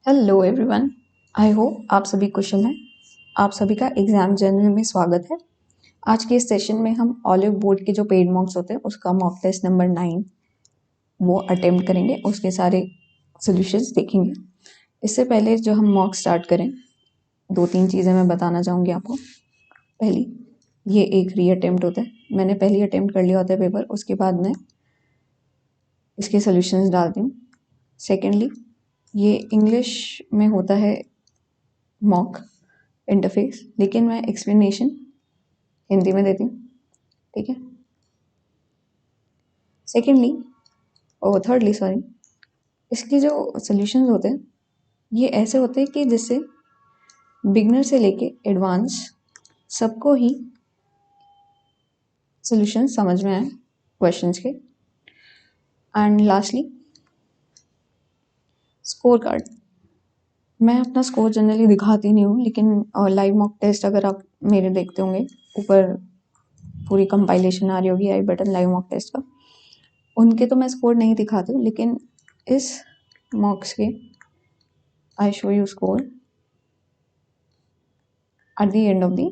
Hello everyone, I hope आप सभी कुशल हैं। आप सभी का एग्जाम जर्नल में स्वागत है। आज के इस सेशन में हम ऑलिव बोर्ड के जो पेड मॉक्स होते हैं उसका मॉक टेस्ट नंबर 9 वो अटेम्प्ट करेंगे, उसके सारे सॉल्यूशंस देखेंगे। इससे पहले जो हम मॉक स्टार्ट करें, 2-3 चीज़ें मैं बताना चाहूँगी आपको। पहली, ये एक री अटेम्प्ट होता है। मैंने पहली अटेम्प्ट कर लिया होता है पेपर, उसके बाद मैं इसके सॉल्यूशंस डालती हूँ। सेकेंडली, ये इंग्लिश में होता है मॉक इंटरफेस, लेकिन मैं एक्सप्लेनेशन हिंदी में देती हूँ, ठीक है। सेकेंडली और थर्डली सॉरी, इसके जो सॉल्यूशंस होते हैं ये ऐसे होते हैं कि जिससे बिगनर से लेके एडवांस सबको ही सॉल्यूशन समझ में आए क्वेश्चंस के। And lastly, score card. मैं अपना स्कोर जनरली दिखाती नहीं हूँ, लेकिन लाइव मॉक टेस्ट अगर आप मेरे देखते होंगे, ऊपर पूरी कंपाइलेशन आ रही होगी आई बटन लाइव मॉक टेस्ट का, उनके तो मैं स्कोर नहीं दिखाती हूँ, लेकिन इस मॉक्स के I show you score at the end of the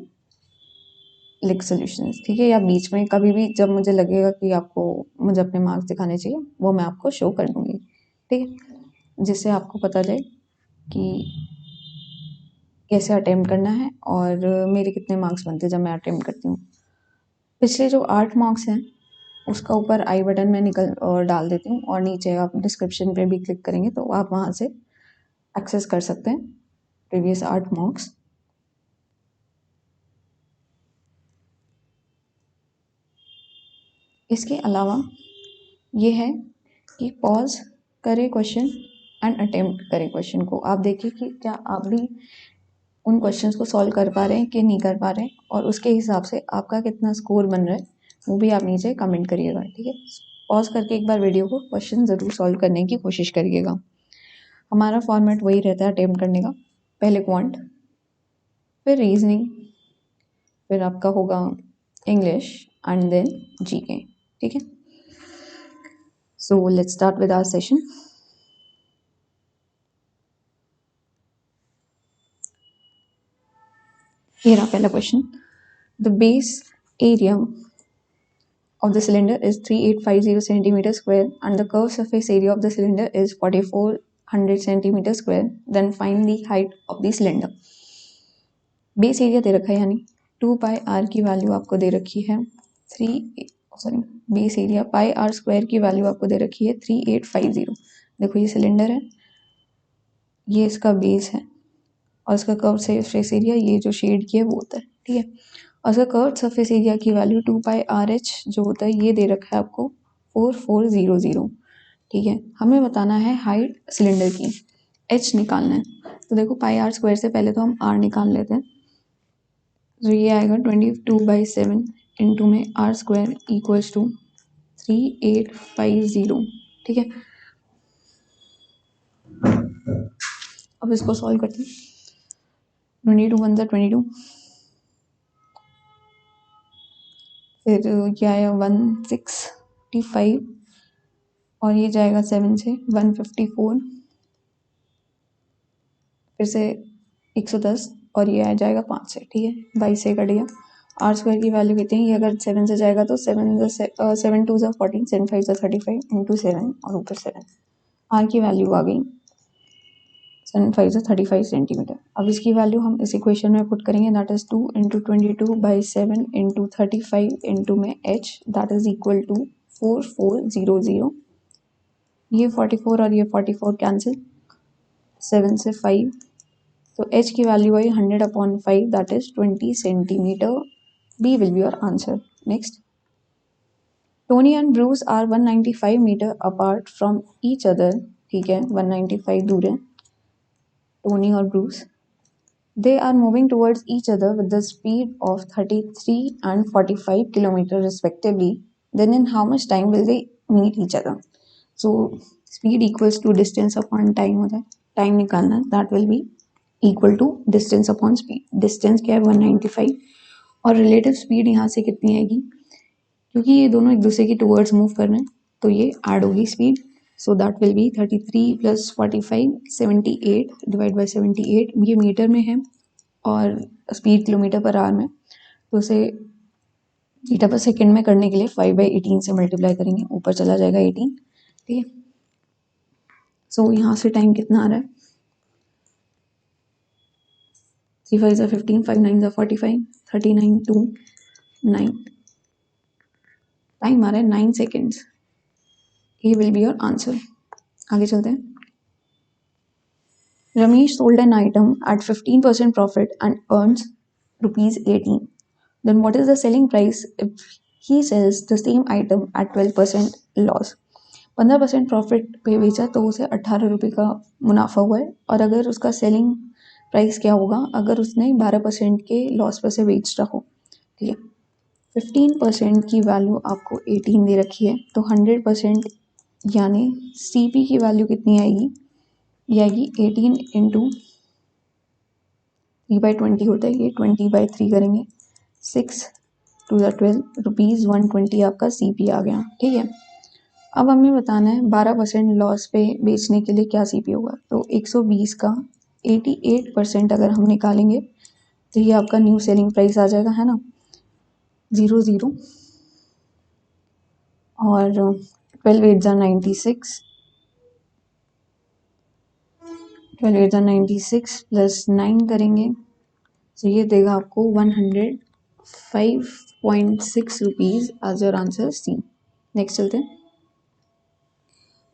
लिख सॉल्यूशंस, ठीक है। या बीच में कभी भी जब मुझे लगेगा कि आपको मुझे अपने मार्क्स दिखाने चाहिए, वो मैं आपको शो कर दूंगी, ठीक है, जिससे आपको पता चले कि कैसे अटेम्प्ट करना है और मेरे कितने मार्क्स बनते हैं जब मैं अटेम्प्ट करती हूँ। पिछले जो 8 मार्क्स हैं उसका ऊपर आई बटन में डाल देती हूँ, और नीचे आप डिस्क्रिप्शन पे भी क्लिक करेंगे तो आप वहाँ से एक्सेस कर सकते हैं प्रीवियस 8 मार्क्स। इसके अलावा ये है कि पॉज करें क्वेश्चन एंड अटेम्प्ट करें क्वेश्चन को। आप देखिए कि क्या आप भी उन क्वेश्चंस को सॉल्व कर पा रहे हैं कि नहीं कर पा रहे हैं, और उसके हिसाब से आपका कितना स्कोर बन रहा है वो भी आप नीचे कमेंट करिएगा, ठीक है। पॉज करके एक बार वीडियो को क्वेश्चन ज़रूर सॉल्व करने की कोशिश करिएगा। हमारा फॉर्मेट वही रहता है अटेम्प्ट करने का, पहले क्वांट, फिर रीजनिंग, फिर आपका होगा इंग्लिश एंड देन जीके, ठीक है। So let's start with our session. Here our पहला question. The base area of the cylinder is 3850 centimeter square and the curved surface area of the cylinder is 4400 centimeter square. Then find the height of the cylinder. Base area दे रखा है, यानी 2 पाई are की value आपको दे रखी है base area pi r square की वैल्यू आपको दे रखी है 3850। देखो ये सिलेंडर है, ये इसका बेस है, और इसका कर्व सरफेस एरिया ये जो शेड किया है वो होता है, ठीक है। और इसका कर्व सरफेस एरिया की वैल्यू 2 पाई आर एच जो होता है ये दे रखा है आपको 4400, ठीक है। हमें बताना है हाइट सिलेंडर की, एच निकालना है। तो देखो पाई आर स्क्वायर से पहले तो हम आर निकाल लेते हैं, तो ये आएगा 22/7 इंटू में आर स्क्वायर इक्वल्स टू 3850, ठीक है। अब इसको सॉल्व करते हैं। 22 1 22, फिर ये आया 165, और ये जाएगा 7 से 154, फिर से 110, और ये आ जाएगा 5 से, ठीक है। 22 से कट गया। आर स्क्वायर की वैल्यू कहते हैं, ये अगर 7 से जाएगा तो 7 2 14, 7 5 35 इंटू 7 और ऊपर 7। आर की वैल्यू आ गई 7 5 35 सेंटीमीटर। अब इसकी वैल्यू हम इस इक्वेशन में पुट करेंगे, that is 2 into 22/7 into 35 into में H, that is equal to 4400। ये 44 और ये 44 कैंसिल, 7 से 5, तो h की value I 100/5, that is 20 centimetre. B will be your answer. Next, Tony and Bruce are 195 metre apart from each other, ठीक है, 195 दूर है टोनी और Bruce. They are moving towards each other with the speed of 33 and 45 kilometer respectively. Then in how much time will they meet each other? So speed equals to distance upon time होता है, time निकालना है, that will be equal to distance upon speed. Distance क्या है 195, और relative speed यहाँ से कितनी आएगी, क्योंकि ये दोनों एक दूसरे की टूवर्ड्स मूव कर रहे हैं तो ये ऐड होगी speed, so that will B 33 plus 45 78 divide by 78, ये मीटर में है और स्पीड किलोमीटर पर आवर में, तो उसे मीटर पर सेकेंड में करने के लिए 5/18 से मल्टीप्लाई करेंगे, ऊपर चला जाएगा 18, ठीक है। सो यहाँ से टाइम कितना आ रहा है, 3 5 15, 5 9 45, 39 2 9, टाइम आ रहा है 9 सेकेंड्स। ये विल बी योर आंसर। आगे चलते हैं। Ramesh sold an item at 15% profit and earns rupees 18. Then what is the selling price if he sells the same item at 12% loss? 15% profit पे बेचा तो उसे 18 रुपये का मुनाफा हुआ है, और अगर उसका सेलिंग प्राइस क्या होगा अगर उसने 12% के लॉस पर से बेच रहा हो, ठीक है। 15% की वैल्यू आपको 18 दे रखी है, तो 100% यानी CP की वैल्यू कितनी आएगी, ये आएगी 18 इंटू 3/20 होता है, ये 20/3 करेंगे, 6 2 12 रुपीज़ 120 आपका CP आ गया, ठीक है। अब हमें बताना है 12% लॉस पे बेचने के लिए क्या CP होगा, तो 120 का 88% अगर हम निकालेंगे तो ये आपका न्यू सेलिंग प्राइस आ जाएगा, है ना, 00, और 12 8 96, 12 8 96 प्लस 9 करेंगे तो ये देगा आपको 105.6 rupees as your answer C. Next चलते हैं।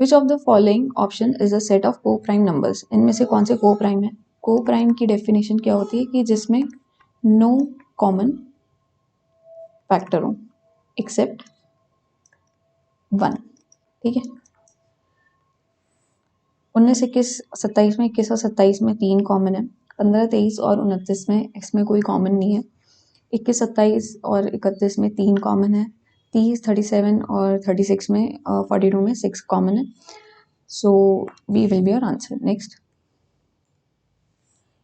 Which of the following option is a set of coprime numbers, इनमें से कौन से को प्राइम है। को प्राइम की डेफिनेशन क्या होती है कि जिसमें नो कॉमन फैक्टर हो एक्सेप्ट 1, ठीक है। 19 21 27 में 21 और 27 में 3 कॉमन है, 15 23 और 29 में इसमें कोई कॉमन नहीं है, 21 27 और 31 में 3 कॉमन है, 30 37 और 36 में 42 में 6 कॉमन है, so B will be your answer. Next,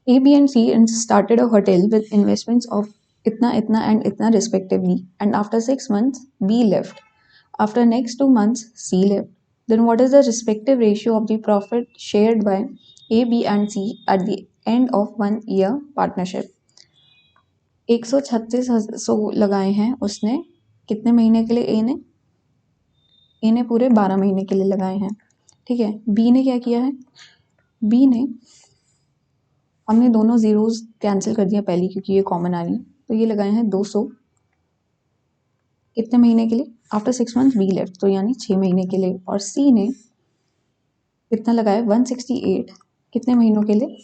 A, B and C started a hotel with investments of itna itna and itna respectively, and after 6 months B left. After next 2 months C left. Then what is the respective ratio of the profit shared by A, B and C at the end of 1 year partnership? 136 लगाए हैं उसने, कितने महीने के लिए ए ने पूरे 12 महीने के लिए लगाए हैं, ठीक है। बी ने क्या किया है, बी ने, हमने दोनों जीरोस कैंसिल कर दिया पहले क्योंकि ये कॉमन आ रही है, तो ये लगाए हैं 200, कितने महीने के लिए, आफ्टर 6 मंथ्स बी लेफ्ट, तो यानी 6 महीने के लिए। और सी ने कितना लगाया 168, कितने महीनों के लिए,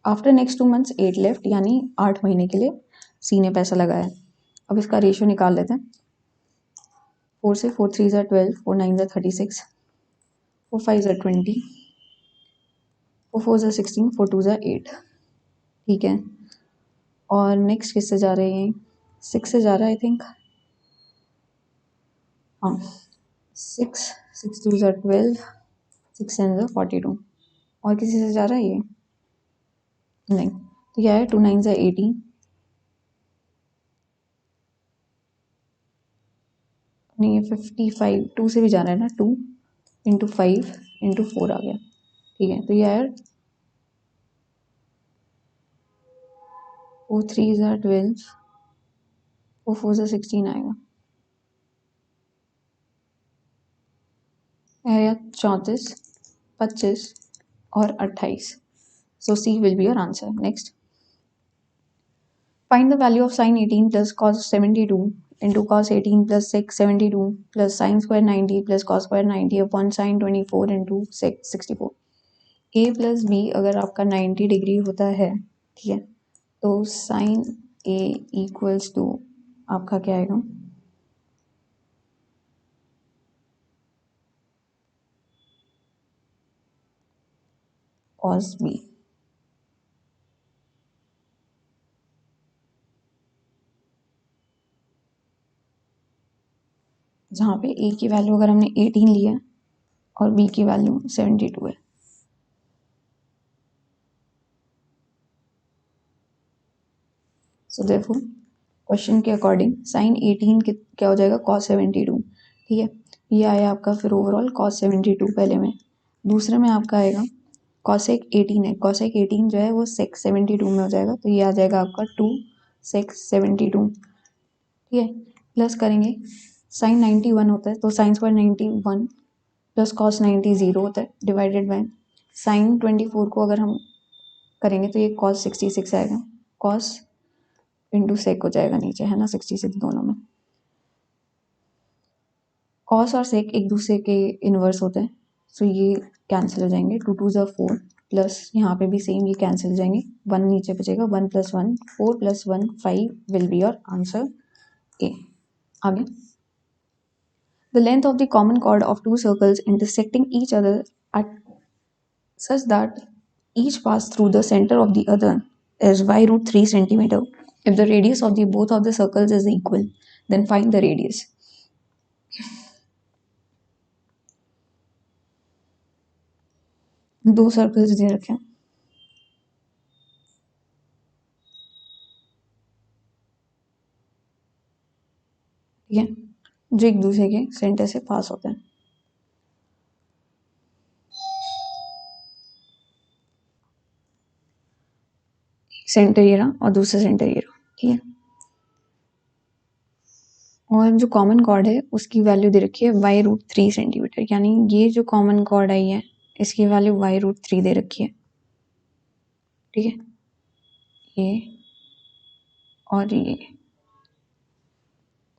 आफ्टर नेक्स्ट 2 मंथ्स 8 लेफ्ट, यानी 8 महीने के लिए सी ने पैसा लगाया। अब इसका रेशियो निकाल लेते हैं। 4 से 4 3 12, 4 9 36, 4 5 20, 4 4 16, 4 2 8, ठीक है। और नेक्स्ट किससे जा रहे हैं, 6 से जा रहा है आई थिंक, हाँ 6 6 2 12, 6 7 42, और किसी से जा रहा है ये नहीं, तो क्या है 2 9 18, नहीं ये 55, 2 से भी जा रहा है ना, 2 इंटू 5 इंटू 4 आ गया, ठीक है। तो ये यार 4 3 12, 4 4 16 आएगा, या 34 25 और 28, so C will be your answer. Next, find the value of sin 18 plus cos 72 into cos 18 plus sec 72 plus sin square 90 plus cos square 90 upon sin 24 into sec 64। a plus B अगर आपका 90 degree होता है, ठीक है, तो sign a equals to आपका क्या आएगा, cos b। जहाँ पे a की वैल्यू अगर हमने 18 लिया है और b की वैल्यू 72 है, सो देयरफॉर क्वेश्चन के अकॉर्डिंग साइन 18 क्या हो जाएगा, cos 72, ठीक है। ये आया आपका फिर ओवरऑल cos 72 पहले में। दूसरे में आपका आएगा cosec 18 है, cosec 18 जो है वो sec 72 में हो जाएगा, तो ये आ जाएगा आपका 2 sec 72, ठीक है। प्लस करेंगे sin 91 होता है तो sin स्क्वायर 91 प्लस cos 90 0 होता है, डिवाइडेड बाय sin 24 को अगर हम करेंगे तो ये cos 66 आएगा, cos इंटू सेक हो जाएगा नीचे, है ना, 66 दोनों में। cos और sec एक दूसरे के इन्वर्स होते हैं, सो ये कैंसिल हो जाएंगे, 2 2 ज़ा 4 प्लस यहाँ पे भी सेम ये कैंसिल हो जाएंगे, 1 नीचे बचेगा, 1 + 1 4 + 1 5 will be your answer A. आगे the length of the common chord of two circles intersecting each other at such that each pass through the center of the other is y√3 centimeter. If the radius of the both of the circles is equal, then find the radius. दो circles दे रखे हैं, ठीक है, जो एक दूसरे के centre से पास होते हैं। सेंटर ये रहा और दूसरा सेंटर ये रहा, ठीक है। और जो कॉमन कॉर्ड है उसकी वैल्यू दे रखी है y√3 सेंटीमीटर, यानी ये जो कॉमन कॉर्ड आई है इसकी वैल्यू y√3 दे रखी है, ठीक है, ये और ये।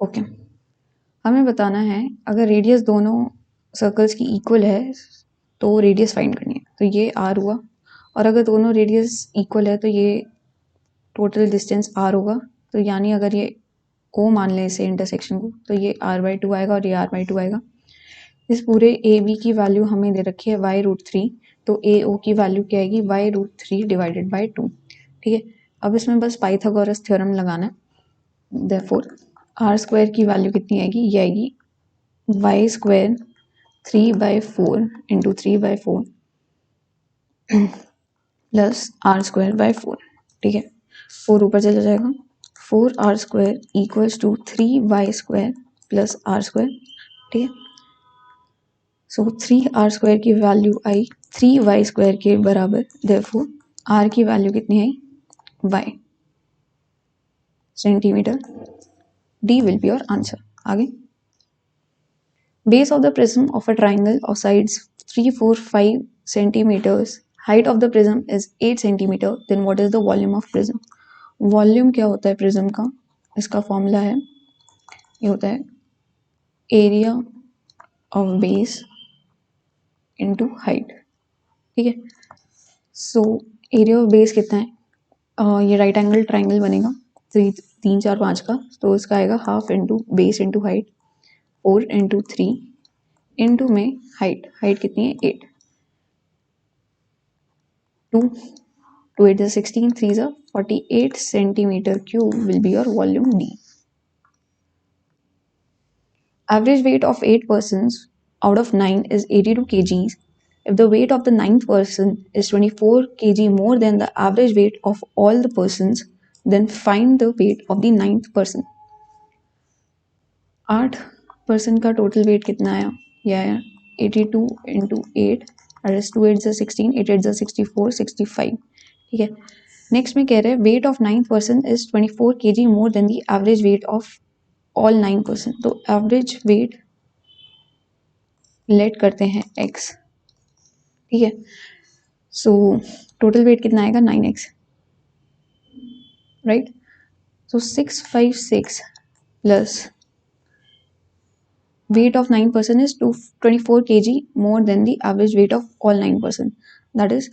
ओके, हमें बताना है अगर रेडियस दोनों सर्कल्स की इक्वल है तो रेडियस फाइंड करनी है, तो ये r हुआ, और अगर दोनों रेडियस इक्वल है तो ये टोटल डिस्टेंस r होगा, तो यानी अगर ये o मान लें इसे इंटरसेक्शन को, तो ये r/2 आएगा और ये r/2 आएगा। इस पूरे ए बी की वैल्यू हमें दे रखी है y√3, तो ए ओ की वैल्यू क्या आएगी y√3 डिवाइडेड बाई 2, ठीक है। अब इसमें बस पाइथागोरस थ्योरम लगाना है, देयरफॉर r स्क्वायर की वैल्यू कितनी आएगी, ये आएगी y² 3/4 इंटू 3/4 प्लस r²/4, ठीक है। 4 ऊपर चला जाएगा, 4r² equals to 3y² plus r², ठीक है। सो 3r² की वैल्यू आई 3y² के बराबर, देयरफॉर r की वैल्यू कितनी आई y centimetre, d will be your answer। आगे base of the prism of a triangle of sides 3 4 5 centimeters, height of the prism is 8 centimeter, then what is the volume of prism? Volume क्या होता है prism का, इसका formula है, ये होता है area of base into height, ठीक है। सो एरिया ऑफ बेस कितना है, ये राइट एंगल ट्राइंगल बनेगा 3 4 5 का, तो इसका आएगा half into base into height, 4 into 3 into में हाइट कितनी है 8, 2 2 8 16 3 48 centimeter cube will be your volume D. Average weight of 8 persons out of 9 is 82 kgs. If the weight of the 9th person is 24 kg more than the average weight of all the persons, then find the weight of the 9th person. 8 person का total weight कितना आया, यह आया 82 into 8, 2 8 16, 8 8 64 65, ठीक है। Next में कह रहे हैं weight of 9th person is 24 kg more than the average weight of all 9 person, तो एवरेज वेट लेट करते हैं x, ठीक है। सो टोटल वेट कितना आएगा 9x, right. So 656 plus weight of 9 person is 24 kg more than the average weight of all 9 person, that is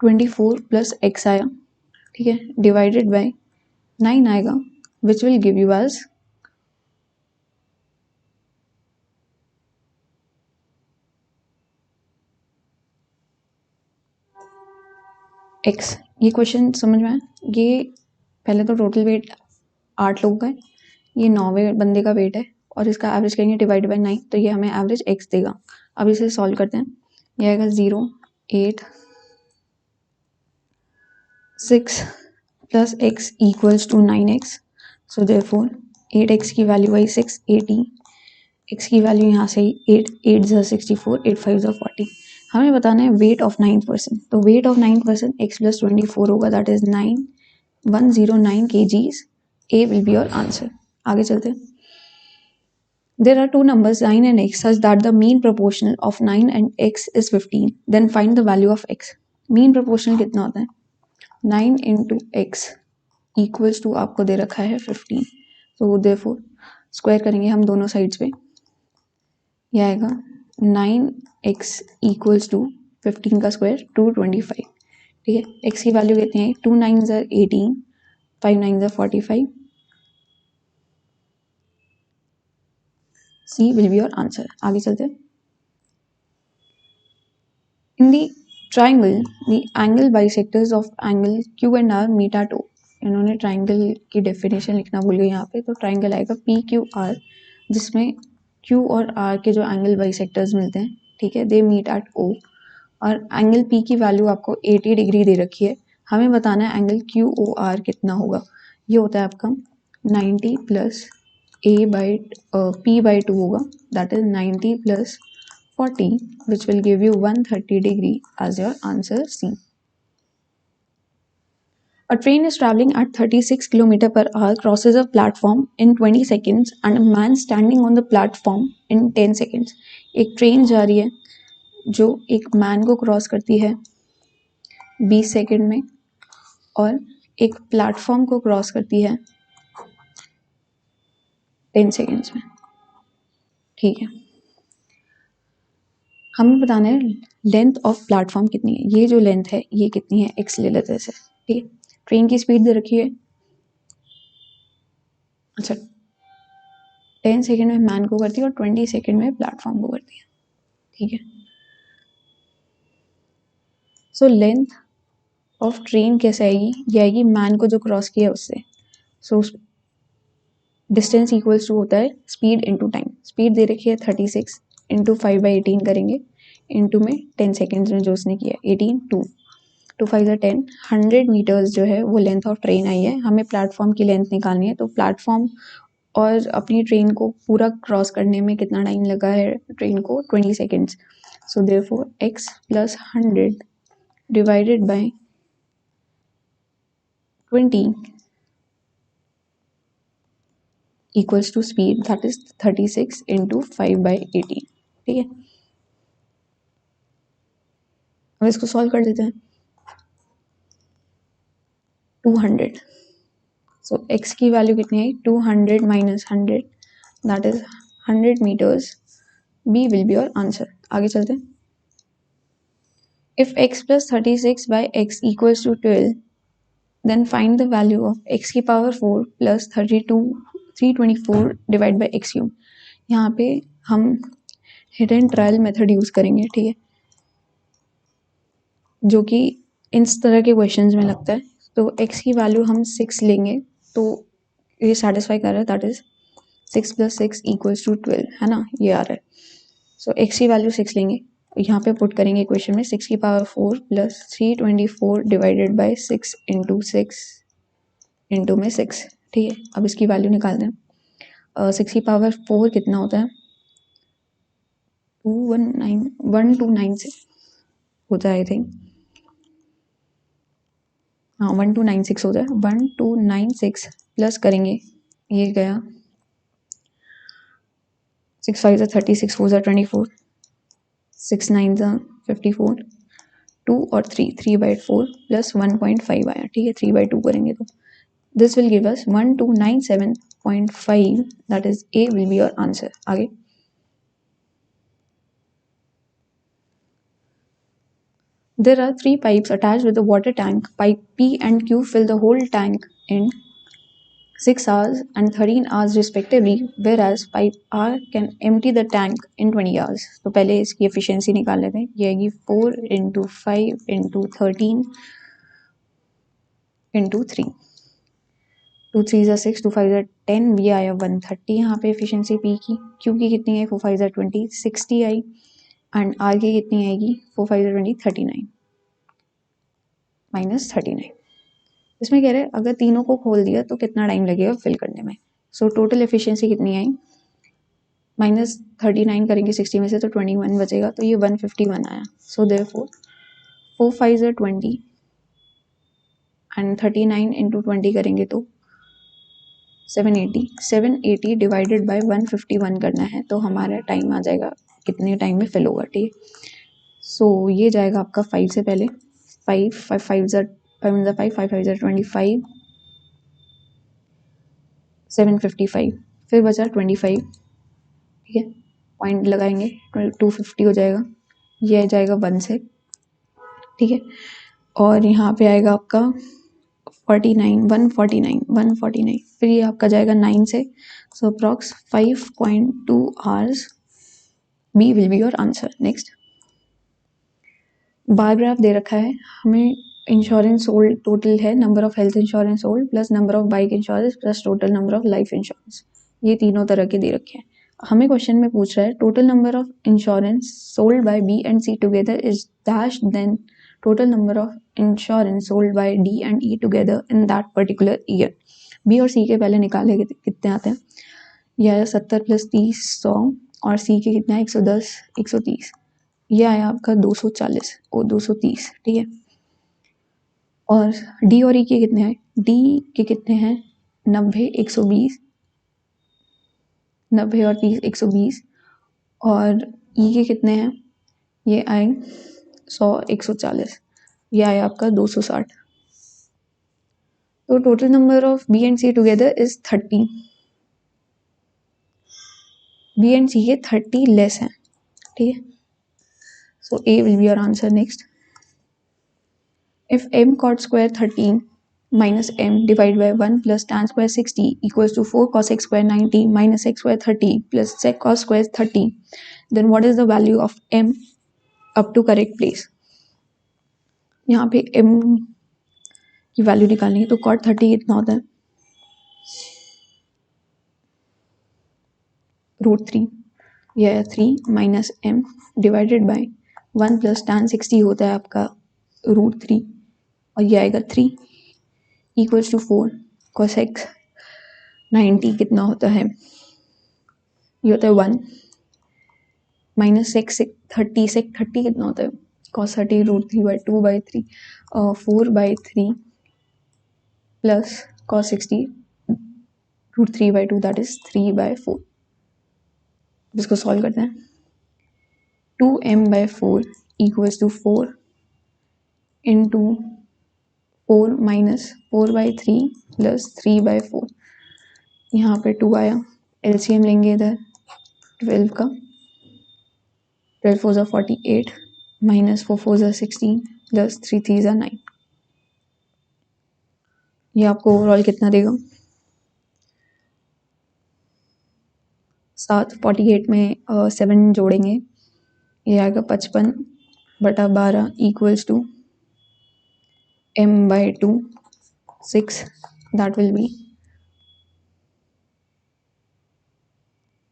24 plus x आया, ठीक है, divided by 9 आएगा, which will give you as x। ये question समझ में आया, ये पहले तो टोटल वेट 8 लोगों का है, ये 9वें बंदे का वेट है और इसका एवरेज करेंगे डिवाइड बाई 9, तो ये हमें एवरेज x देगा। अब इसे सॉल्व करते हैं, ये आएगा 0 8 6 plus x equals to 9x, so therefore 8x की वैल्यू आई 680 x की वैल्यू यहाँ से 8 8 ज़ा 64 8 5 ज़ा 40। हमें बताना है वेट ऑफ 9%। तो वेट ऑफ 9% x प्लस 24 होगा, that is 9109 kgs। A will be your answer. आगे चलते हैं। There are two numbers 9 and x such that the mean proportional of 9 and x is 15. Then find the value of x. Mean proportional कितना होता है? 9 into x equals to आपको दे रखा है 15. So therefore square करेंगे हम दोनों साइड्स पे, यह आएगा 9x equals to 15 का स्क्वायर 225. ठीक है, x की वैल्यू कितनी है? 2 9 are 18, 5 9 are 45. C will be your answer. आगे चलते हैं। In the triangle, the angle bisectors of angle Q and R meet at O. इन्होंने ट्राइंगल की डेफिनेशन लिखना भूल गए यहाँ पे, तो ट्राइंगल आएगा PQR, जिसमें Q और R के जो एंगल बाइसेक्टर्स मिलते हैं, ठीक है, दे मीट एट O। और एंगल P की वैल्यू आपको 80 डिग्री दे रखी है। हमें बताना है एंगल QOR कितना होगा। ये होता है आपका 90 प्लस P/2 होगा, that is 90 plus 40, which will give you 130 degree as your answer C. A train is traveling at 36 km per hour crosses a platform in 20 seconds and a man standing on the platform in 10 seconds. एक train जा रही है जो एक man को cross करती है 20 second में और एक प्लेटफॉर्म को क्रॉस करती है 10 सेकंड्स में। ठीक है, हमें बताना है लेंथ ऑफ प्लेटफॉर्म कितनी है। ये जो लेंथ है ये कितनी है, x ले लेते हैं इसे। ठीक है, ट्रेन की स्पीड दे रखी है, अच्छा 10 सेकंड में मैन को करती है और 20 सेकंड में प्लेटफॉर्म को करती है। ठीक है, सो लेंथ ऑफ ट्रेन कैसे आएगी? ये आएगी मैन को जो क्रॉस किया उससे। सो डिस्टेंस इक्वल्स टू होता है स्पीड इनटू टाइम। स्पीड दे रखी है 36 इंटू 5/18 करेंगे, इंटू में 10 सेकेंड्स में जो उसने किया 18 2 5 10 100 मीटर्स जो है वो लेंथ ऑफ ट्रेन आई है। हमें प्लेटफॉर्म की लेंथ निकालनी है, तो प्लेटफॉर्म और अपनी ट्रेन को पूरा क्रॉस करने में कितना टाइम लगा है ट्रेन को? 20 seconds. So therefore x plus 100 divided by 20 equals to speed, that is 36 into 5/18। ठीक है, अब इसको सॉल्व कर देते हैं। 200, सो x की वैल्यू कितनी आई? 200 minus 100, that is 100 metres. B will be your answer. आगे चलते हैं। If x plus 36 by x equals to 12, then find the value of x की power 4 plus 324 divide by x cube. यहाँ पे हम हिडन ट्रायल मेथड यूज करेंगे, ठीक है, जो कि इस तरह के क्वेश्चंस में लगता है। तो x की वैल्यू हम 6 लेंगे, तो ये सेटिस्फाई कर रहा है, that is 6 plus 6 equals to 12, है ना, ये आ रहा है। सो x की वैल्यू 6 लेंगे, यहाँ पे पुट करेंगे इक्वेशन में 6 की power 4 plus 324 divided by 6 into 6 into में 6। ठीक है, अब इसकी वैल्यू निकाल दें। 6 की पावर 4 कितना होता है? 1296 होता है आई थिंक, हाँ 1296 होता है। 1296 प्लस करेंगे, ये गया 6 5 36 4 24 6 9 54 2 और 3/4 प्लस 1.5 आया। ठीक है, 3/2 करेंगे तो this will give us 1297.5, that is A will be your answer. आगे there are 3 pipes attached with a water tank. Pipe P and Q fill the whole tank in 6 hours and 13 hours respectively, whereas pipe R can empty the tank in 20 hours. तो पहले इसकी efficiency निकाल लेते हैं। ये आएगी 4 into 5 into 13 into 3, 2 3 6 2 5 10, ये आया 130 यहाँ पे एफिशिएंसी पी की। क्यू की कितनी है? 4 5 20 60 आई, एंड आर की कितनी आएगी? 4 5 20 39 माइनस 39। इसमें कह रहे हैं अगर तीनों को खोल दिया तो कितना टाइम लगेगा फिल करने में। सो टोटल एफिशिएंसी कितनी आई? -39 करेंगे 60 में से तो 21 बचेगा, तो ये 151 आया। So therefore 4 5 are 20 and 39 into 20 करेंगे तो 780 डिवाइडेड बाय 151 करना है, तो हमारा टाइम आ जाएगा कितने टाइम में फिल होगा, ठीक है। सो ये जाएगा आपका 5 से पहले, 5 5 5 5 5 5 25, 755, फिर बचा 25, ठीक है, पॉइंट लगाएंगे 250 हो जाएगा, ये आ जाएगा 1 से, ठीक है। और यहाँ पे आएगा आपका 149, फिर ये आपका जाएगा 9 से, so approx 5.2 hours, B will be your answer. Next, bar graph दे रखा है हमें, इंश्योरेंस सोल्ड टोटल है, number of health insurance sold plus number of bike insurance plus total number of life insurance, ये तीनों तरह के दे रखे हैं। हमें क्वेश्चन में पूछ रहा है total number of insurance sold by B and C together is dash, then total number of insurance sold by D and E together in that particular year. B और सी के पहले निकाले कितने आते हैं, यह 70 + 30 100, और सी के कितना है 110 130, ये आया आपका 240 और 230, ठीक है। और डी और ई के कितने हैं, डी के कितने हैं 90 120, 90 और 30 120, और ई के कितने हैं, ये आए 100 140, ये आया आपका 260। तो total number of B and C together is 30, B and C के 30 लेस हैं, ठीक है। So A will be your answer. Next, if m cot square 13 minus m divided by 1 plus tan square 60 equals to 4 cos x square 90 minus x square 30 plus sec cos square 30, then what is the value of m up to correct place। यहाँ पे m की value निकालनी है, तो cot 30 कितना होता है, √3, यह 3 minus m divided by 1 plus tan 60 होता है आपका √3, और ये आएगा 3 इक्वल्स टू 4 cos x 90 कितना होता है, ये होता है 1 माइनस sec 30 कितना होता है, cos 30 √3/2/3, 4/3 plus cos 60 √3/2, that is 3/4। इसको सॉल्व करते हैं, 2m/4 equals to 4 into 4 minus 4/3 plus 3/4, यहाँ पे 2 आया, एलसीएम लेंगे इधर 12 का, 12 4 48 माइनस 4 4 16 प्लस 3 3 9, ये आपको ओवरऑल कितना देगा, 7 48 में 7 जोड़ेंगे, ये आएगा 55/12 equals to m/2 6, that will be,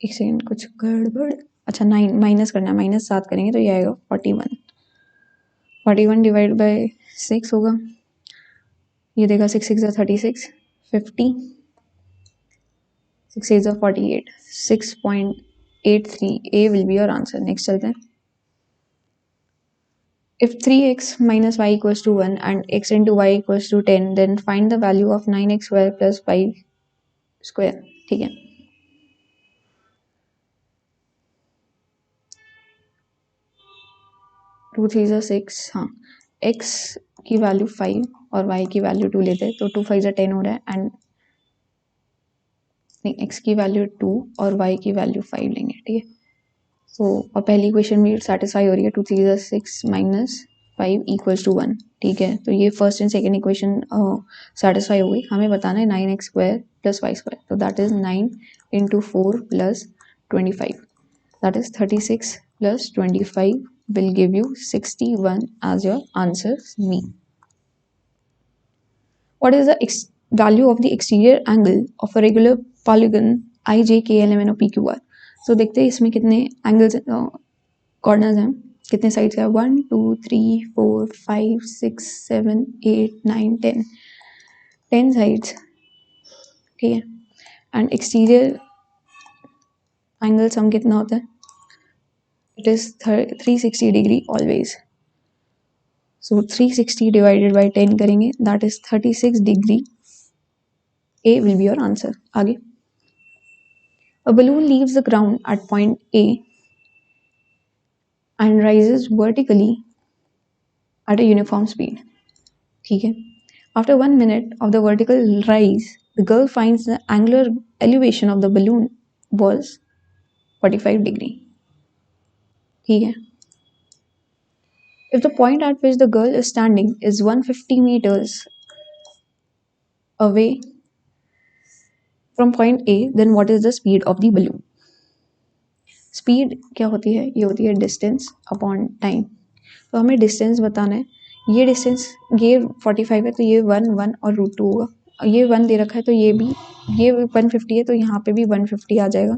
एक सेकेंड कुछ गड़बड़, अच्छा 9 माइनस करना है, माइनस 7 करेंगे तो ये आएगा 41 डिवाइड बाय 6 होगा, ये देगा 6 6 36 50, 6 8 48, 6.83, ए will be your answer. Next चलते हैं, if 3x minus y equals to 1 and x into y equals to 10, then find the value of 9x square plus 5 square, ठीक है। टू 3 6, हाँ, x की वैल्यू 5 और y की वैल्यू 2 लेते हैं, तो 2 5 10 हो रहा है, एंड नहीं, x की वैल्यू 2 और y की वैल्यू 5 लेंगे, ठीक है। सो और पहली इक्वेशन भी सेटिस्फाई हो रही है, 2 3 6 माइनस 5 इक्वल्स टू 1, ठीक है। तो ये first and second equation satisfy हो गई, हमें बताना है 9x square plus y square, तो that is 9 into 4 plus 25, that is 36 plus 25 will give you 61 as your answer me। What is the value of the exterior angle of a regular polygon I, J, K, L, M, N, O, P, Q, R। So देखते हैं इसमें कितने angles corners हैं, कितने sides हैं, 1 2 3 4 5 6 7 8 9 10 sides, ठीक है। And exterior angle sum कितना होता है? It is 360 degree always. So 360 divided by 10 करेंगे, that is 36 degree. A will be your answer. आगे, a balloon leaves the ground at point A and rises vertically at a uniform speed. ठीक है. After 1 minute of the vertical rise, the girl finds the angular elevation of the balloon was 45 degree. ठीक है. If the point at which the girl is standing is 150 meters away from point A, then what is the speed of the balloon? Speed क्या होती है? ये होती है distance upon time. तो हमें डिस्टेंस बताना है. ये डिस्टेंस, ये 45 है तो ये 1 और √2 होगा. ये 1 दे रखा है तो ये भी, ये 150 है तो यहाँ पे भी 150 आ जाएगा.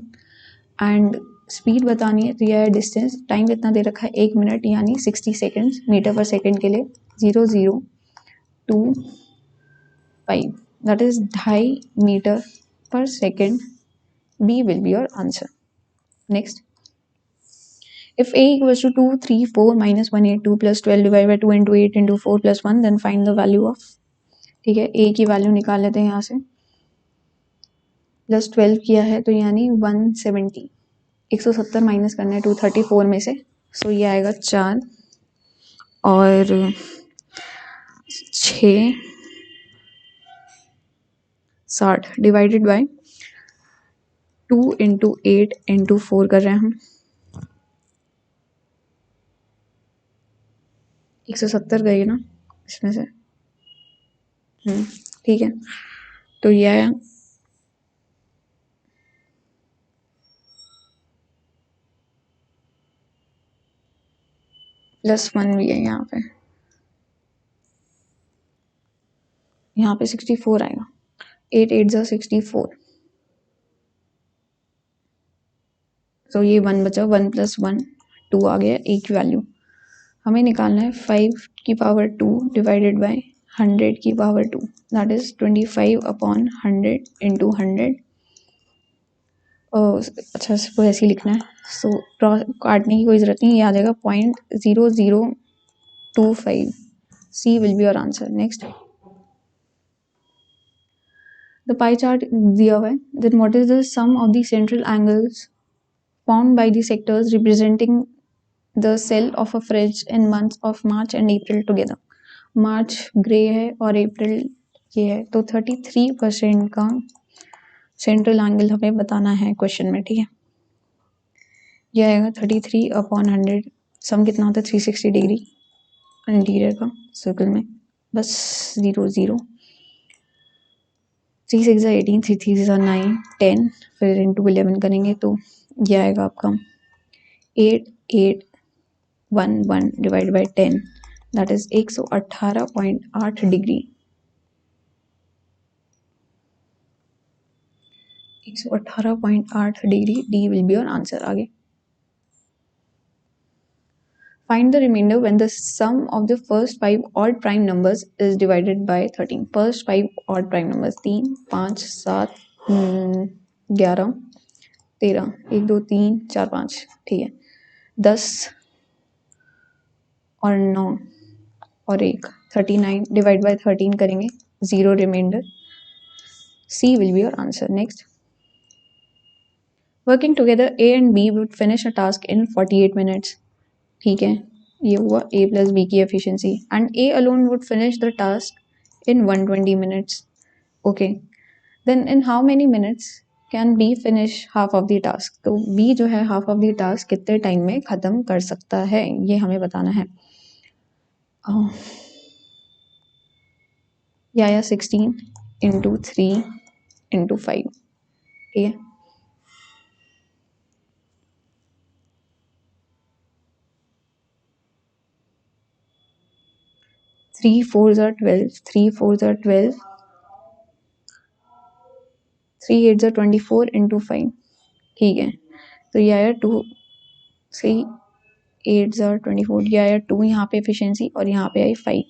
एंड स्पीड बतानी है तो यह है डिस्टेंस. टाइम कितना दे रखा है? 1 मिनट यानी 60 सेकेंड्स. मीटर पर सेकेंड के लिए 0.025, दैट इज 2.5 मीटर पर second. B will be your answer. Next, if a equals to 2, 3, 4 minus 1, 8, 2 plus 12 divided by 2 into 8 into 4 plus 1, then find the value of. ठीक है, a की value निकाल लेते हैं यहाँ से. प्लस 12 किया है तो यानी 170. 170 माइनस करना है 234 में से. सो ये आएगा 4 और 6 60 डिवाइडेड बाय 2 into 8 into 4 कर रहे हैं हम. 170 गई ना इसमें से. ठीक है, तो यह +1 भी है यहाँ पे. यहाँ पे 64 आएगा. 8 8 जा 64. तो ये 1 बचा. 1 + 1 2 आ गया. ए की वैल्यू हमें निकालना है 5 की पावर 2 डिवाइडेड बाय 100 की power 2, that is 25 upon 100 into 100. अच्छा, इसको ऐसे ही लिखना है. सो काटने की कोई ज़रूरत नहीं, ये आ जाएगा 0.0025. C will be your answer. Next, the pie chart दिया हुआ है. then what is the sum of the central angles formed by the sectors representing the cell of a fridge in months of March and April together. March grey है और अप्रैल ये है. तो 33% का central angle हमें बताना है क्वेश्चन में. ठीक है, यह आएगा 33 अपॉन 100. सम कितना होता है? 360 डिग्री इंटीरियर का सर्कल में. बस 0 0. 3 6 18, 3 3 9 10, फिर इंटू 11 करेंगे तो यह आएगा आपका 8 8 1 1 divide by 10, that is 118.8 degree. 118.8 degree. D will be your answer. आगे, find the remainder when the sum of the first 5 odd prime numbers is divided by 13. first 5 odd prime numbers 3 5 7 11 13, 1 2 3 4 5. ठीक है, 10 और 9 और 1, 39 डिवाइड बाय 13 करेंगे, 0 remainder. C will be your answer. Next, working together A and B would finish a task in 48 minutes. ठीक है, ये हुआ a + b की efficiency. And a alone would finish the task in 120 minutes. Okay, then in how many minutes can b finish half of the task. तो b जो है half of the task कितने time में ख़त्म कर सकता है, ये हमें बताना है. या 16 इंटू 3 इंटू 5. ठीक है, 3 4 are 12, 3 4 are 12, 3 8 are 24 इंटू 5. ठीक है, तो ये आया 2 3 8 are 24. ये आया 2 यहाँ पे एफिशिएंसी और यहाँ पे आई 5.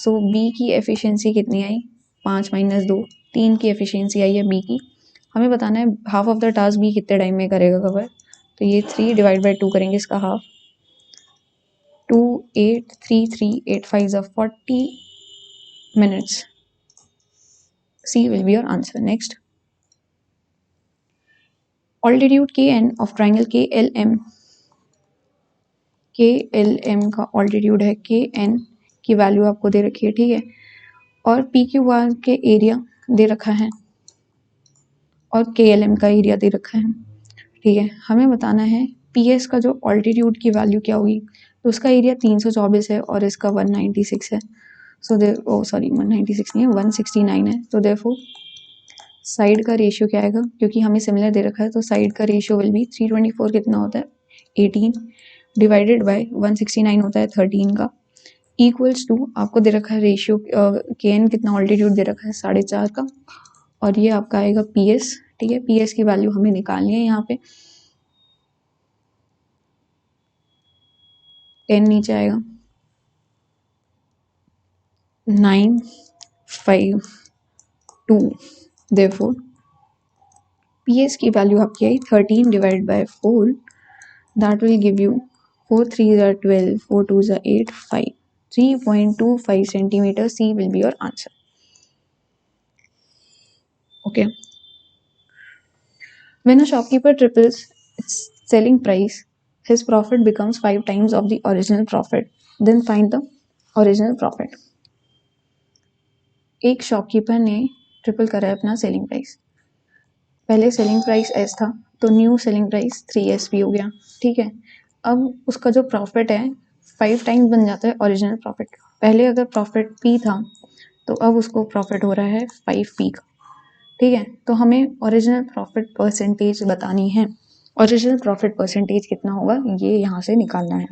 सो बी की एफिशिएंसी कितनी आई? 5 - 2, 3 की एफिशिएंसी आई है बी की. हमें बताना है half of the task B कितने टाइम में करेगा कवर, तो ये 3 डिवाइड बाई 2 करेंगे इसका half, 2 8 3 3 8 5 is 40 minutes. C will be your answer. Next, altitude kn of triangle KLM. KLM का altitude है kn की वैल्यू आपको दे रखी है, ठीक है, और PQR के एरिया दे रखा है और KLM का एरिया दे रखा है, ठीक है। हमें बताना है PS का जो ऑल्टीट्यूड की वैल्यू क्या होगी, तो उसका एरिया 324 है और इसका 196 है, सो दे ओ सॉरी 196 नहीं है 169 है, तो देयरफॉर साइड का रेशियो क्या आएगा, क्योंकि हमें सिमिलर दे रखा है तो साइड का रेशियो विल बी 324 कितना होता है 18 डिवाइडेड बाय 169 होता है 13 का, इक्वल्स टू आपको दे रखा है रेशियो के एन कितना ऑल्टीट्यूड दे रखा है 4.5 का, और ये आपका आएगा PS, ठीक है। PS की वैल्यू हमें निकालनी है, यहाँ पे 10 नीचे आएगा 952, देयरफॉर PS की वैल्यू आपकी आई 13 divide by 4, that will give you 4 3s are 12, 4 2s are 8, 5, 3.25 centimeters. C will be your answer. Okay. When a shopkeeper triples its selling price, his profit becomes 5 times of the original profit. Then find the original profit. एक shopkeeper ने triple करा है अपना selling price, पहले selling price S था तो new selling price 3S भी हो गया, ठीक है। अब उसका जो प्रॉफिट है 5 टाइम्स बन जाता है ओरिजिनल प्रॉफिट, पहले अगर प्रॉफिट P था तो अब उसको प्रॉफिट हो रहा है 5P का, ठीक है। तो हमें ओरिजिनल प्रॉफिट परसेंटेज बतानी है, ओरिजिनल प्रॉफिट परसेंटेज कितना होगा ये यहाँ से निकालना है।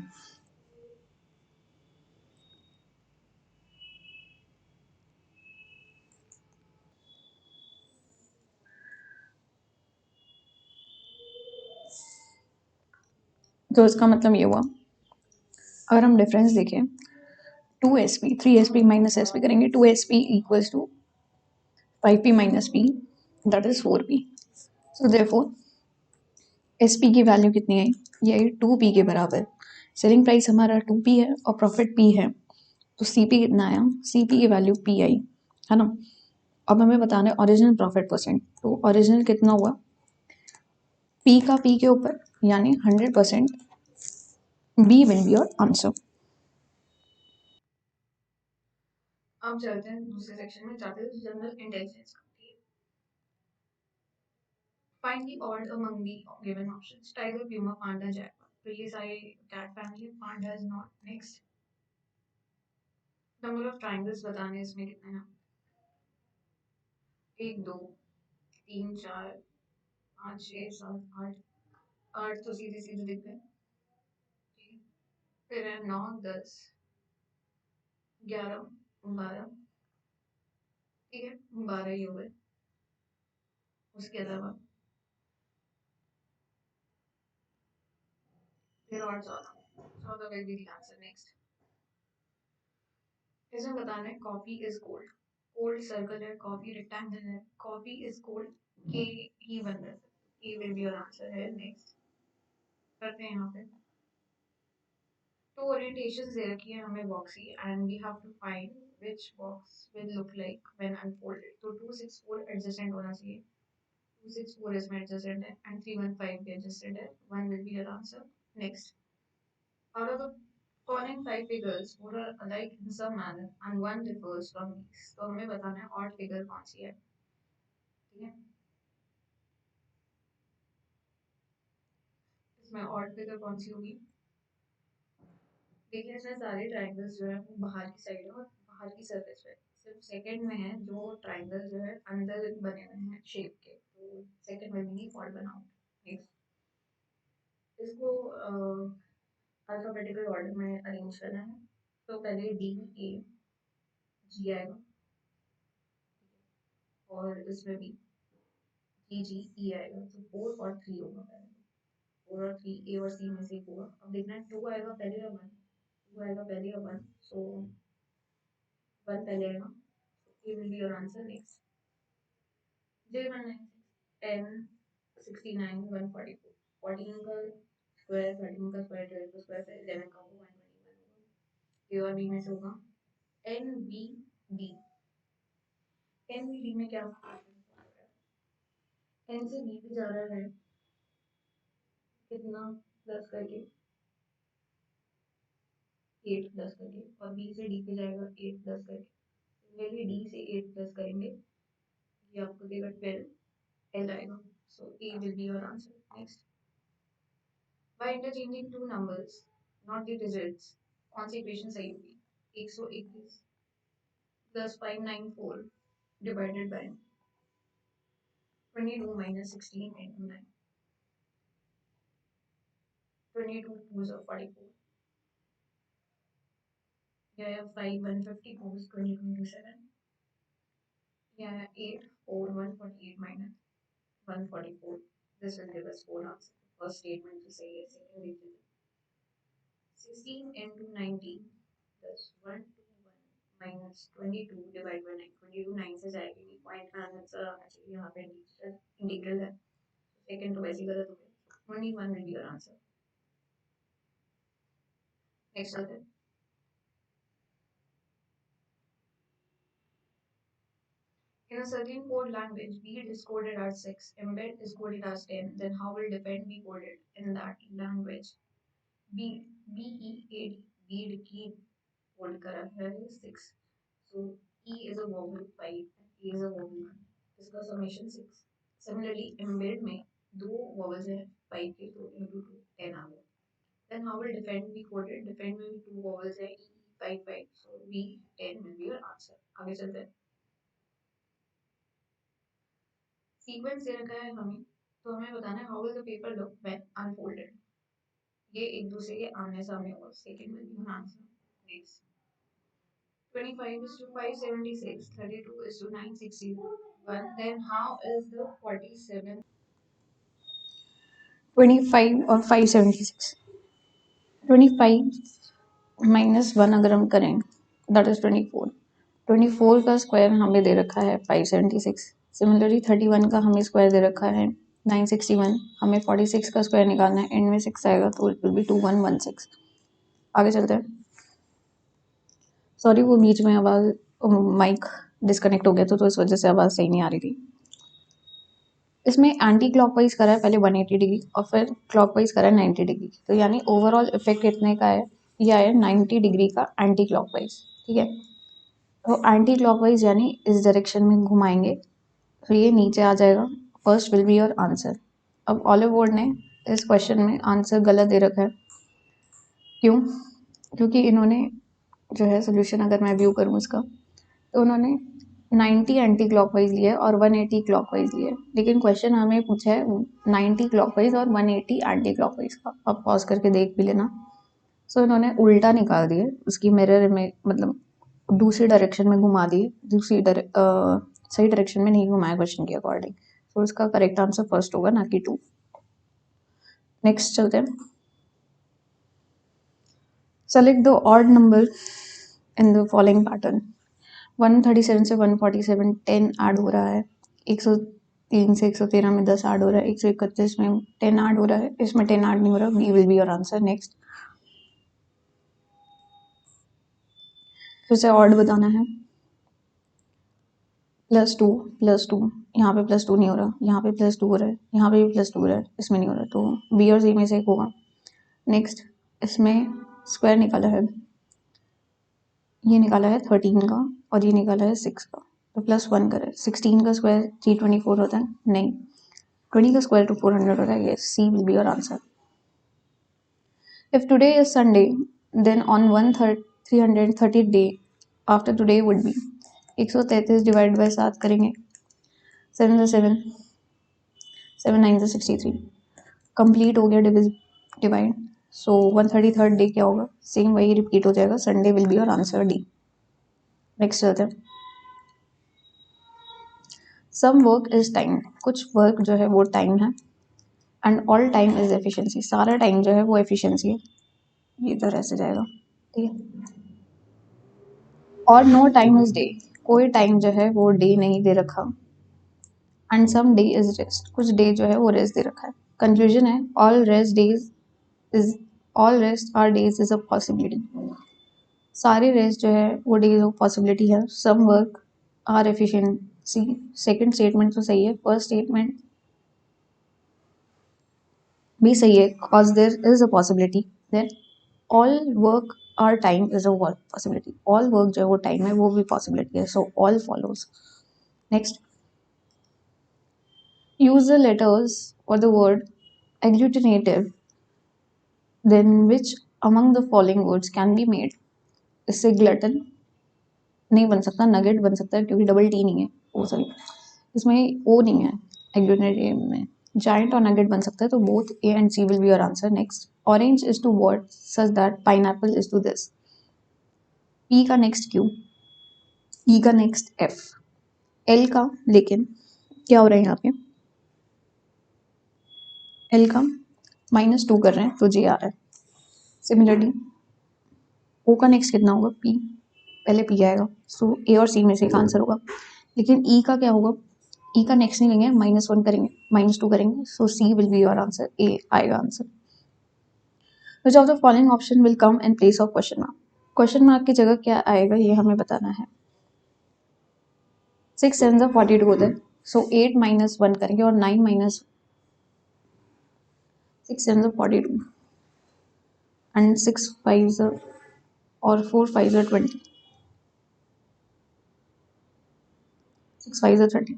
तो इसका मतलब ये हुआ, अगर हम डिफरेंस देखें 2SP 3SP माइनस SP करेंगे 2SP equals to 5P minus P, that is 4P। So therefore SP की वैल्यू कितनी आई, ये आई 2P के बराबर। सेलिंग प्राइस हमारा 2P है और प्रॉफिट P है, तो CP कितना आया, CP की वैल्यू P आई, है ना। अब हमें बताना है ओरिजिनल प्रॉफिट परसेंट, तो ओरिजिनल कितना हुआ P का P के ऊपर यानी 100%, B will be your answer. अब चलते हैं दूसरे सेक्शन में, जाते हैं जनरल इंटेलिजेंस का। Find the odd among the given options. Tiger, puma, panda, jaguar. तो ये सारे cat family, panda is not. Next, number of triangles बताने हैं, इसमें कितने हैं, 1 2 3 4 5 6 7 8, 8 तो सीधे सीधे दिख गए, फिर है 9 10 11 12, ठीक है 12 ही हो गए, उसके अलावा फिर और 14, 14 will be the answer. Next, इसमें बताना है coffee is cold, cold circle है, कॉफी रेक्टेंगल है, कॉफी इज कोल्ड के ही बन रहा है, के विल बी योर आंसर है। नेक्स्ट करते हैं यहाँ पे, तो ओरिएंटेशन दे रखी है हमें बॉक्स की, and we have to find which box will look like when unfolded, तो 264 एडजेसेंट होना चाहिए, 264 इसमें एडजेसेंट है एंड 315 भी एडजेसेंट है, 1 will be your answer. Next, out of the following five figures four are alike in some manner and one differs from these, तो हमें बताना है odd figure कौन सी है, ठीक है। इसमें odd figure कौन सी होगी, देखिए इसमें सारे ट्राइंगल्स जो है वो बाहर की साइड है और बाहर की सरफेस पे, सिर्फ सेकंड में है जो ट्राइंगल जो है अंदर बने हुए हैं शेप के, तो सेकंड में भी ऑड बनाओ। नेक्स्ट, इसको अल्फाबेटिकल ऑर्डर में अरेंज करना है, तो पहले DAG आएगा और इसमें भी GGE आएगा, तो 4 और 3 होगा पहले, 4 और 3 A और C में से एक होगा। अब देखना है 2 आएगा पहले या 1, 2 आएगा पहले या 1, सो 1 पहले आएगा, A will be your answer। Next, J196 10, 69, 144, 14 का स्क्वायर, 13 का स्क्वायर, 12 का स्क्वायर, फिर 11 का होगा 121 होगा। ए और बी में से होगा N B D. N B D में क्या एन से बी पे जा रहा है कितना प्लस करके 8 प्लस करके, और बी से डी पे जाएगा 8 प्लस करके। सिमिलरली डी से 8 प्लस करेंगे, ये आपको देगा 12, एल आएगा। So A will be your answer. Next, by interchanging two numbers not the digits, कौन सी इक्वेशन सही होगी? 121 plus 594 divided by 22 minus 16 into 9, 22 2s are 44, yeah 5 150 goes 22 into 7, yeah 8 4 148 minus 144. This will give us 4 answers. First statement to say yes, second digit 16 into 19 plus 121 minus 22 divided by 9, 22 9 से जाएगी, point में answer आना चाहिए, यहाँ पे integral है, second तो वैसे गलत हो गया, 21 will be your answer. Next चलते हैं. In a certain code language, bead is coded as 6, embed is coded as 10, then how will defend be coded in that language? Bead, B-E-A-D, bead की code करा है 6. So E is a vowel 5 and A is a vowel 1. इसका summation 6. Similarly, embed में दो vowels हैं 5 के, तो into 2 10 आ गया. Then how will defend be coded? Defend में भी two vowels है E 5 5. So B 10 will be your answer. आगे चलते हैं. Sequence दे रखा है हमें, तो हमें बताना है how will the paper look when unfolded. ये एक दूसरे के आमने सामने होगा. Second will be your answer. Next. 25 is to 576, 32 is to 961. Then how is the 47? 25 और 576. 25 माइनस 1 अगर हम करें दैट इज 24. 24 का स्क्वायर हमें दे रखा है 576. सिमिलरली 31 का हमें स्क्वायर दे रखा है 961. हमें 46 का स्क्वायर निकालना है, एंड में 6 आएगा तो इट विल बी 2116. आगे चलते हैं. सॉरी वो बीच में आवाज़ माइक डिस्कनेक्ट हो गया तो इस वजह से आवाज़ सही नहीं आ रही थी. इसमें एंटी क्लॉकवाइज करा है पहले 180 डिग्री और फिर क्लॉकवाइज करा है 90 डिग्री, तो यानी ओवरऑल इफेक्ट कितने का है, ये आया 90 डिग्री का एंटी क्लॉकवाइज. ठीक है, तो एंटी क्लॉकवाइज यानी इस डायरेक्शन में घुमाएंगे तो ये नीचे आ जाएगा. First will be your answer. अब ऑलिव बोर्ड ने इस क्वेश्चन में आंसर गलत दे रखा है. क्यों? क्योंकि इन्होंने जो है सोल्यूशन अगर मैं व्यू करूँ इसका, तो उन्होंने 90 एंटी क्लॉकवाइज लिया है और 180 क्लॉकवाइज लिया है, लेकिन क्वेश्चन हमें पूछा है 90 क्लॉकवाइज और 180 एंटी क्लॉकवाइज का. आप पॉज करके देख भी लेना. सो इन्होंने उल्टा निकाल दिए, उसकी मिरर में मतलब दूसरी डायरेक्शन में घुमा दिए, सही डायरेक्शन में नहीं घुमाया क्वेश्चन के अकॉर्डिंग. तो इसका करेक्ट आंसर फर्स्ट होगा, ना कि 2. नेक्स्ट चलते हैं. Select the odd number in the following pattern. 137 से 147 10 ऐड हो रहा है, 103 से 113 में 10 ऐड हो रहा है, 131 में 10 ऐड हो रहा है, इसमें 10 ऐड नहीं हो रहा. B will be your answer. Next, फिर से ऑड बताना है. +2 +2, यहाँ पे +2 नहीं हो रहा, यहाँ पे +2 हो रहा है, यहाँ पे भी +2 हो रहा है, इसमें नहीं हो रहा, तो बी और सी में से एक होगा. नेक्स्ट, इसमें स्क्वायर निकाला है, ये निकाला है 13 का और ये निकाला है 6 का, तो +1 करें. 16 का स्क्वायर 324 होता है, नहीं. 20 का स्क्वायर तो 400 होता है. Yes, C will be your answer. If today is Sunday then on 330 day after today would be. 133 divide by 7 करेंगे, 7 से 7, 7 9 से 63. कंप्लीट हो गया डिवाइड. सो 133rd डे क्या होगा, सेम वही रिपीट हो जाएगा. Sunday will be your answer, D. Next चलते हैं. सम वर्क इज टाइम, कुछ वर्क जो है वो टाइम है. And all time is efficiency, सारा टाइम जो है वो एफिशिएंसी है. ये इधर ऐसे जाएगा, ठीक है. और नो टाइम इज डे, कोई टाइम जो है वो डे नहीं दे रखा. And some day is rest, कुछ डे जो है वो रेस्ट दे रखा है। कंक्लूजन है all rest are days is a possibility, सारे रेस्ट जो है वो डेज ऑफ पॉसिबिलिटी है। Some work are efficiency, second statement तो सही है, फर्स्ट स्टेटमेंट भी सही है, cause there is a possibility, then all work our time is a work possibility, all work जो है वो time है वो भी possibility है, so all follows। next, use the letters or the word agglutinative, then which among the following words can be made। इससे glutton नहीं बन सकता, nugget बन सकता है क्योंकि डबल टी नहीं है, ओ सॉरी इसमें ओ नहीं है agglutinative में, giant और nugget बन सकता है, तो both A and C will be your answer। next, orange is to what such that pineapple is to this। P का नेक्स्ट Q, E का नेक्स्ट F, L का लेकिन क्या हो रहा है यहाँ पे, L का -2 कर रहे हैं तो J आ रहा है। सिमिलरली O का नेक्स्ट कितना होगा, P, पहले P आएगा, सो A और C में से एक आंसर होगा। लेकिन E का क्या होगा, E का नेक्स्ट नहीं लेंगे, -1 करेंगे, -2 करेंगे, सो C will be your answer, A आएगा answer. Which of the following option will come in place of question mark, question mark की जगह क्या आएगा ये हमें बताना है। 6 7 42 होता है, सो 8 -1 करेंगे और 9 6 7 42 एंड 6 5 और 4 5 20, 6 5 30,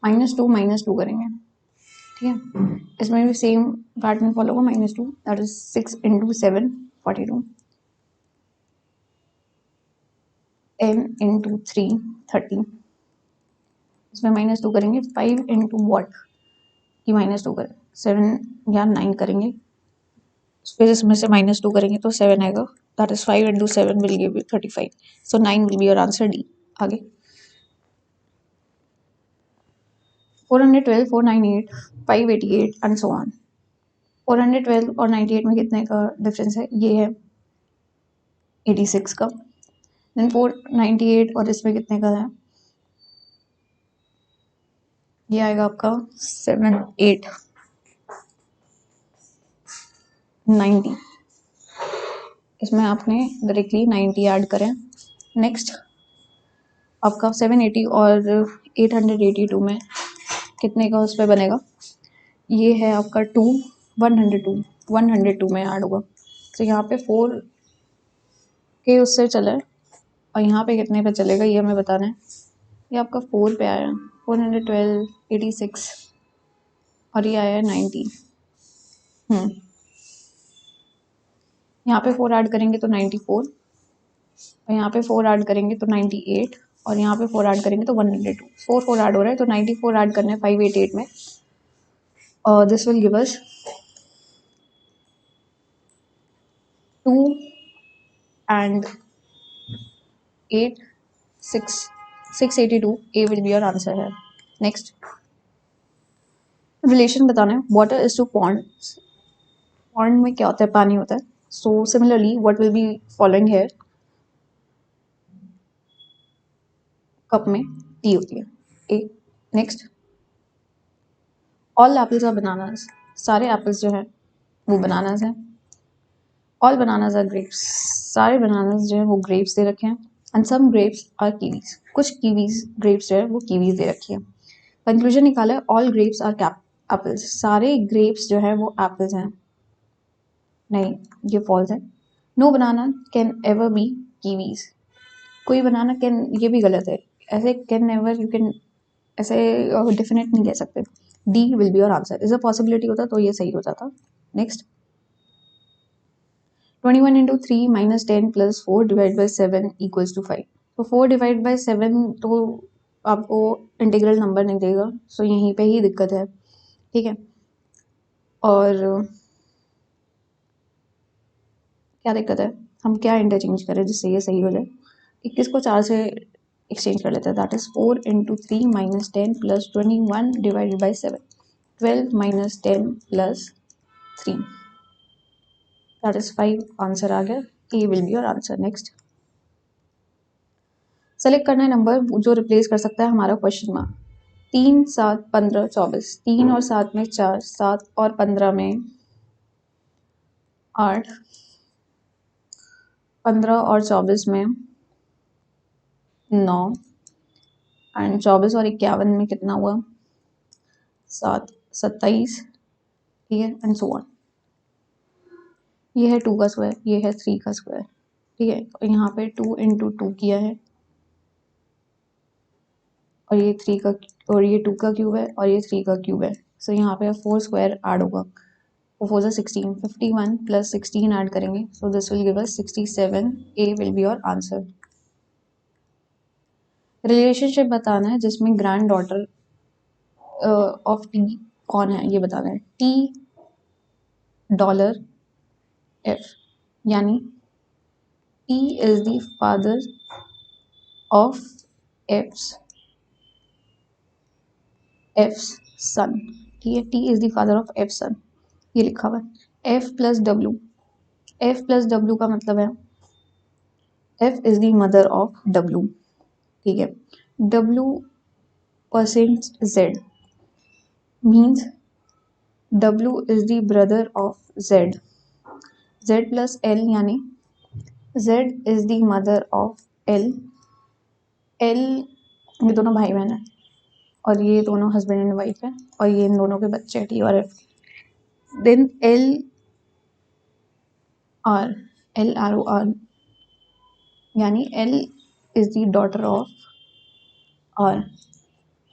-2 करेंगे, ठीक है। इसमें भी सेम पैटर्न फॉलो होगा, -2 दैट इज 6 × 7 42, 10 × 3 30, इसमें -2 करेंगे, 5 × वॉट की -2 करें, 7 या 9 करेंगे, फिर इसमें से -2 करेंगे तो 7 आएगा, that is 5 × 7 will give you 35, so 9 will be your answer, D. आगे 412 498 588 एंड सो ऑन। 412 और 98 में कितने का डिफरेंस है, ये है 86 का, देन 498 और इसमें कितने का है, ये आएगा आपका 7 8 90, इसमें आपने डायरेक्टली 90 ऐड करें। नेक्स्ट आपका 780 और 882 में कितने का उस पर बनेगा, ये है आपका 102 में ऐड होगा, तो यहाँ पे 4 के उससे चला है और यहाँ पे कितने पे चलेगा ये हमें बताना है। ये आपका 4 पे आया, 412 86 और ये आया 90। यहाँ पे 4 ऐड करेंगे तो 94 और यहाँ पे 4 ऐड करेंगे तो 98 और यहाँ पे 4 ऐड करेंगे तो 102, 4 ऐड हो रहा है तो 94 ऐड करना है 588 में, और this will give us 2 and 8 6 682, A will be your answer है। नेक्स्ट रिलेशन बताना है, water is to pond, pond में क्या होता है, पानी होता है, so similarly what will be following here, cup में टी होती है, A. Next all apples are bananas, सारे एप्पल्स जो है वो बनानास हैं, ऑल बनानास आर ग्रेप्स, सारे बनानास जो है वो ग्रेप्स दे रखे हैं, and some grapes are kiwis, कुछ कीवीज ग्रेप्स जो है वो कीवीज दे रखी है। कंक्लूजन निकाला है ऑल ग्रेप्स आर एप्पल्स, सारे ग्रेप्स जो है वो एप्पल्स हैं, नहीं ये फॉल्स है। No banana can ever be kiwis, कोई बनाना कैन, ये भी गलत है, ऐसे कैन एवर यू कैन ऐसे डेफिनेट नहीं कह सकते। D will be your answer, is a possibility होता तो ये सही हो जाता। नेक्स्ट 21 × 3 - 10 + 4 / 7 = 5, तो 4 / 7 तो आपको इंटीग्रल नंबर नहीं देगा, सो यहीं पे ही दिक्कत है। ठीक है। और क्या दिक्कत है, हम क्या इंटरचेंज करें जिससे ये सही हो जाए। 21 को 4 से एक्सचेंज कर लेते हैं, that is 4 into 3 minus 10 plus 21 divided by 7, 12 minus 10 plus 3, that is 5, answer आ गया। A will be your answer. Next, select करना है नंबर जो रिप्लेस कर सकता है हमारा क्वेश्चन मार्क। 3, 7, 15, 24, 3 और 7 में 4, 7 और 15 में 8, 15 और 24 में 9, एंड 24 और 51 में कितना हुआ, 7, 27, ठीक है, एंड सो ऑन। ये है 2 का स्क्वायर, ये है 3 का स्क्वायर, ठीक है, और यहाँ पे 2 इंटू 2 किया है, और ये 3 का, और ये 2 का क्यूब है, और ये 3 का क्यूब है। सो यहाँ पे 4 स्क्वायर ऐड होगा, 4 4 16, 51 प्लस 16 ऐड करेंगे, so this will give us 67। A will be your answer. Relationship बताना है जिसमें ग्रैंड डॉटर ऑफ टी कौन है ये बताना है। टी डॉलर एफ, यानी T is the father of F's son, ठीक है, T is the father of F son, ये लिखा हुआ है। F plus W, F plus W का मतलब है F is the mother of W, ठीक है। W percent Z means W is the brother of Z, Z plus L यानी Z is the mother of L, L ये दोनों भाई बहन है, और ये दोनों हस्बैंड एंड वाइफ है, और ये इन दोनों के बच्चे टी और F. Then L R, L R O R यानी L is the daughter of R,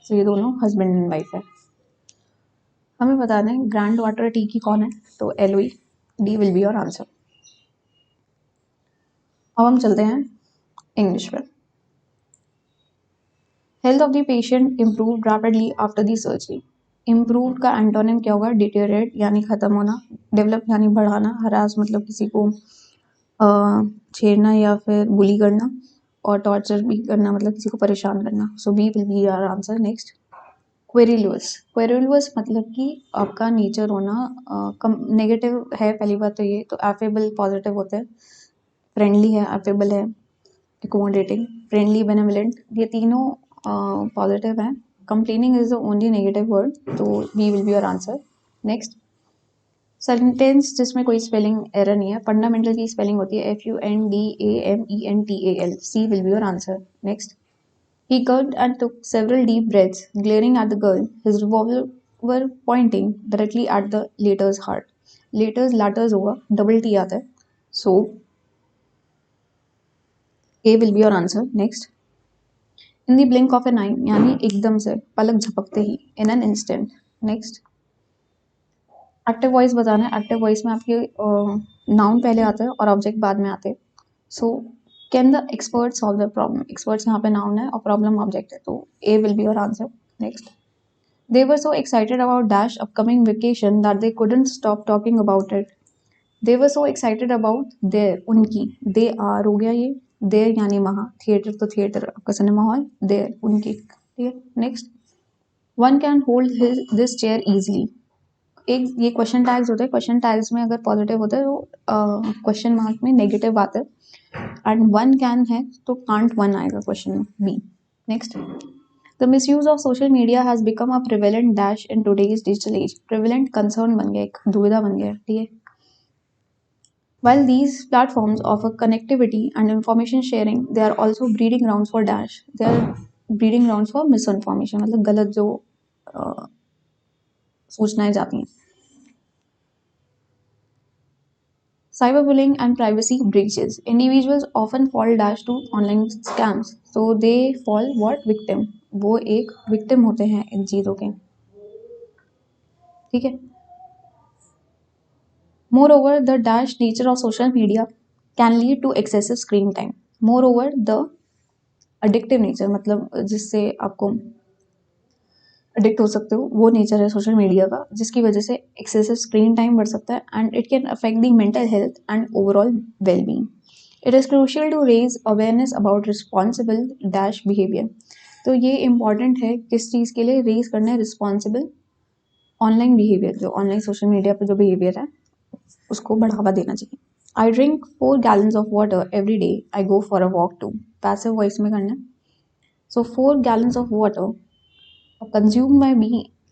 तो ये दोनों हस्बैंड एंड वाइफ है। हमें बताना है ग्रैंड डॉटर टी की कौन है, तो L V, D will be your answer. अब हम चलते हैं इंग्लिश पर। Health of the patient improve rapidly after the surgery. Improve का एंटोनिम क्या होगा, डिटेरियोरेट यानी खत्म होना, डेवलप यानी बढ़ाना, हरास मतलब किसी को छेड़ना या फिर बुली करना, और टॉर्चर भी करना मतलब किसी को परेशान करना। So B will be your answer. Next, querulous, querulous मतलब कि आपका नेचर होना नेगेटिव है, पहली बात तो ये, तो एफेबल पॉजिटिव होते हैं, फ्रेंडली है, एफेबल है, एकोमोडेटिंग, फ्रेंडली, बेनेवलेंट, ये तीनों पॉजिटिव हैं। Complaining is the only negative word, तो B will be your answer. Next, sentence जिसमें कोई स्पेलिंग एरर नहीं है, फंडामेंटल की स्पेलिंग होती है FUNDAMENTAL, C will be your answer. Next, he gulped and took several deep breaths, glaring at the girl, his revolver pointing directly at the latter's heart. Latters होगा, double T आता है, so A will be your answer. Next, in the blink of an eye यानी एकदम से, पलक झपकते ही, in an instant. Next, active voice बताना है। Active voice में आपके नाउन पहले आता है और ऑब्जेक्ट बाद में आते हैं। So can the expert solve the problem, experts यहाँ पे नाउन है और प्रॉब्लम ऑब्जेक्ट है, तो A will be your answer. Next, they were so excited about Dash upcoming vacation that they couldn't stop talking about it. They were so excited about their, उनकी, they are हो गया ये, their यानी वहाँ, theatre तो theatre आपका cinema hall, their उनकी, ठीक है। Next, one can hold this chair easily. एक ये क्वेश्चन टैग्स होते हैं, क्वेश्चन टैग्स में अगर पॉजिटिव होता है तो क्वेश्चन मार्क में नेगेटिव आता है, एंड वन कैन है तो कांट वन आएगा क्वेश्चन में, B. Next, the misuse of social media has become a prevalent dash in today's digital age, prevalent concern बन गया, एक दुविधा बन गया, ठीक है। While these platforms offer connectivity and information sharing, they are also breeding grounds for dash. They are breeding grounds for misinformation, मतलब गलत जो सूचनाएं जाती हैं। Cyberbullying and privacy breaches. Individuals often fall dash to online scams. So they fall what? Victim. वो एक victim होते हैं इन चीज़ों के, ठीक है। Moreover, the dash nature of social media can lead to excessive screen time. Moreover, the addictive nature मतलब जिससे आपको एडिक्ट हो सकते हो, वो नेचर है सोशल मीडिया का, जिसकी वजह से एक्सेसिव स्क्रीन टाइम बढ़ सकता है and it can affect the mental health and overall wellbeing. It is crucial to raise awareness about responsible dash behaviour. तो ये इंपॉर्टेंट है किस चीज़ के लिए, रेज करना है रिस्पॉन्सिबल ऑनलाइन बिहेवियर, जो ऑनलाइन सोशल मीडिया पर जो बिहेवियर है उसको बढ़ावा देना चाहिए. I drink 4 gallons of water every day. I go for a walk too. Passive voice में करना है. So 4 gallons of water consumed by me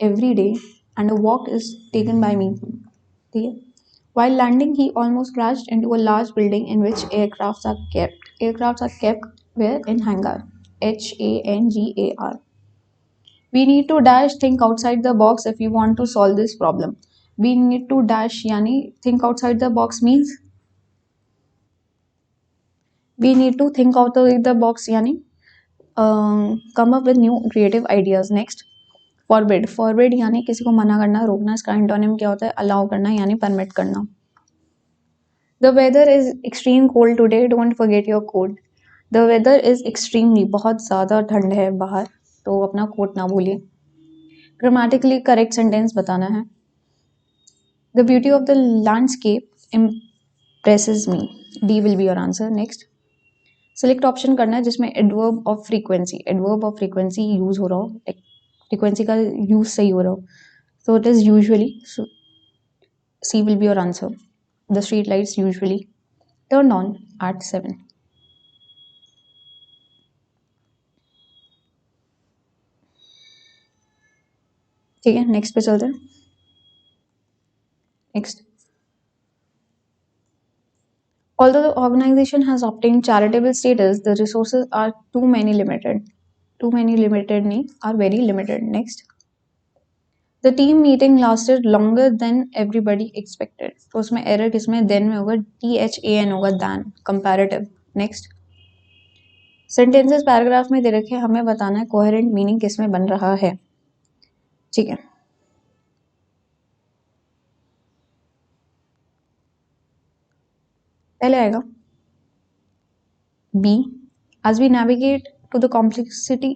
every day and a walk is taken by me. ठीक है. While landing, he almost crashed into a large building in which aircrafts are kept. Aircrafts are kept where? In hangar. HANGAR. We need to dash think outside the box if we want to solve this problem. We need to dash yani think outside the box means we need to think outside the box yani come up with new creative ideas. Next, forbid. Forbid यानी किसी को मना करना, रोकना. इसका antonym क्या होता है? अलाउ करना यानी परमिट करना. The weather is extreme cold today, don't forget your coat. The weather is extremely, बहुत ज़्यादा ठंड है बाहर, तो अपना कोट ना भूलिए. ग्रामेटिकली करेक्ट सेंटेंस बताना है. The beauty of the landscape impresses me. D will be your answer. Next, select option करना है जिसमें adverb of frequency, adverb of frequency use हो रहा हो, फ्रीक्वेंसी का यूज सही हो रहा हो. So it is usually, so C will be your answer. The street lights usually turned on at 7. ठीक है, नेक्स्ट पे चलते हैं. Next, although the organization has obtained charitable status, the resources are too many limited. Too many limited नहीं, are very limited. Next, the team meeting lasted longer than everybody expected. तो उसमें error किसमें? then में होगा, THAN होगा, than, comparative. Next, sentences paragraph में दे रखे, हमें बताना है कोहेरेंट मीनिंग किसमें बन रहा है. ठीक है, पहले आएगा B. As we navigate to the complexity.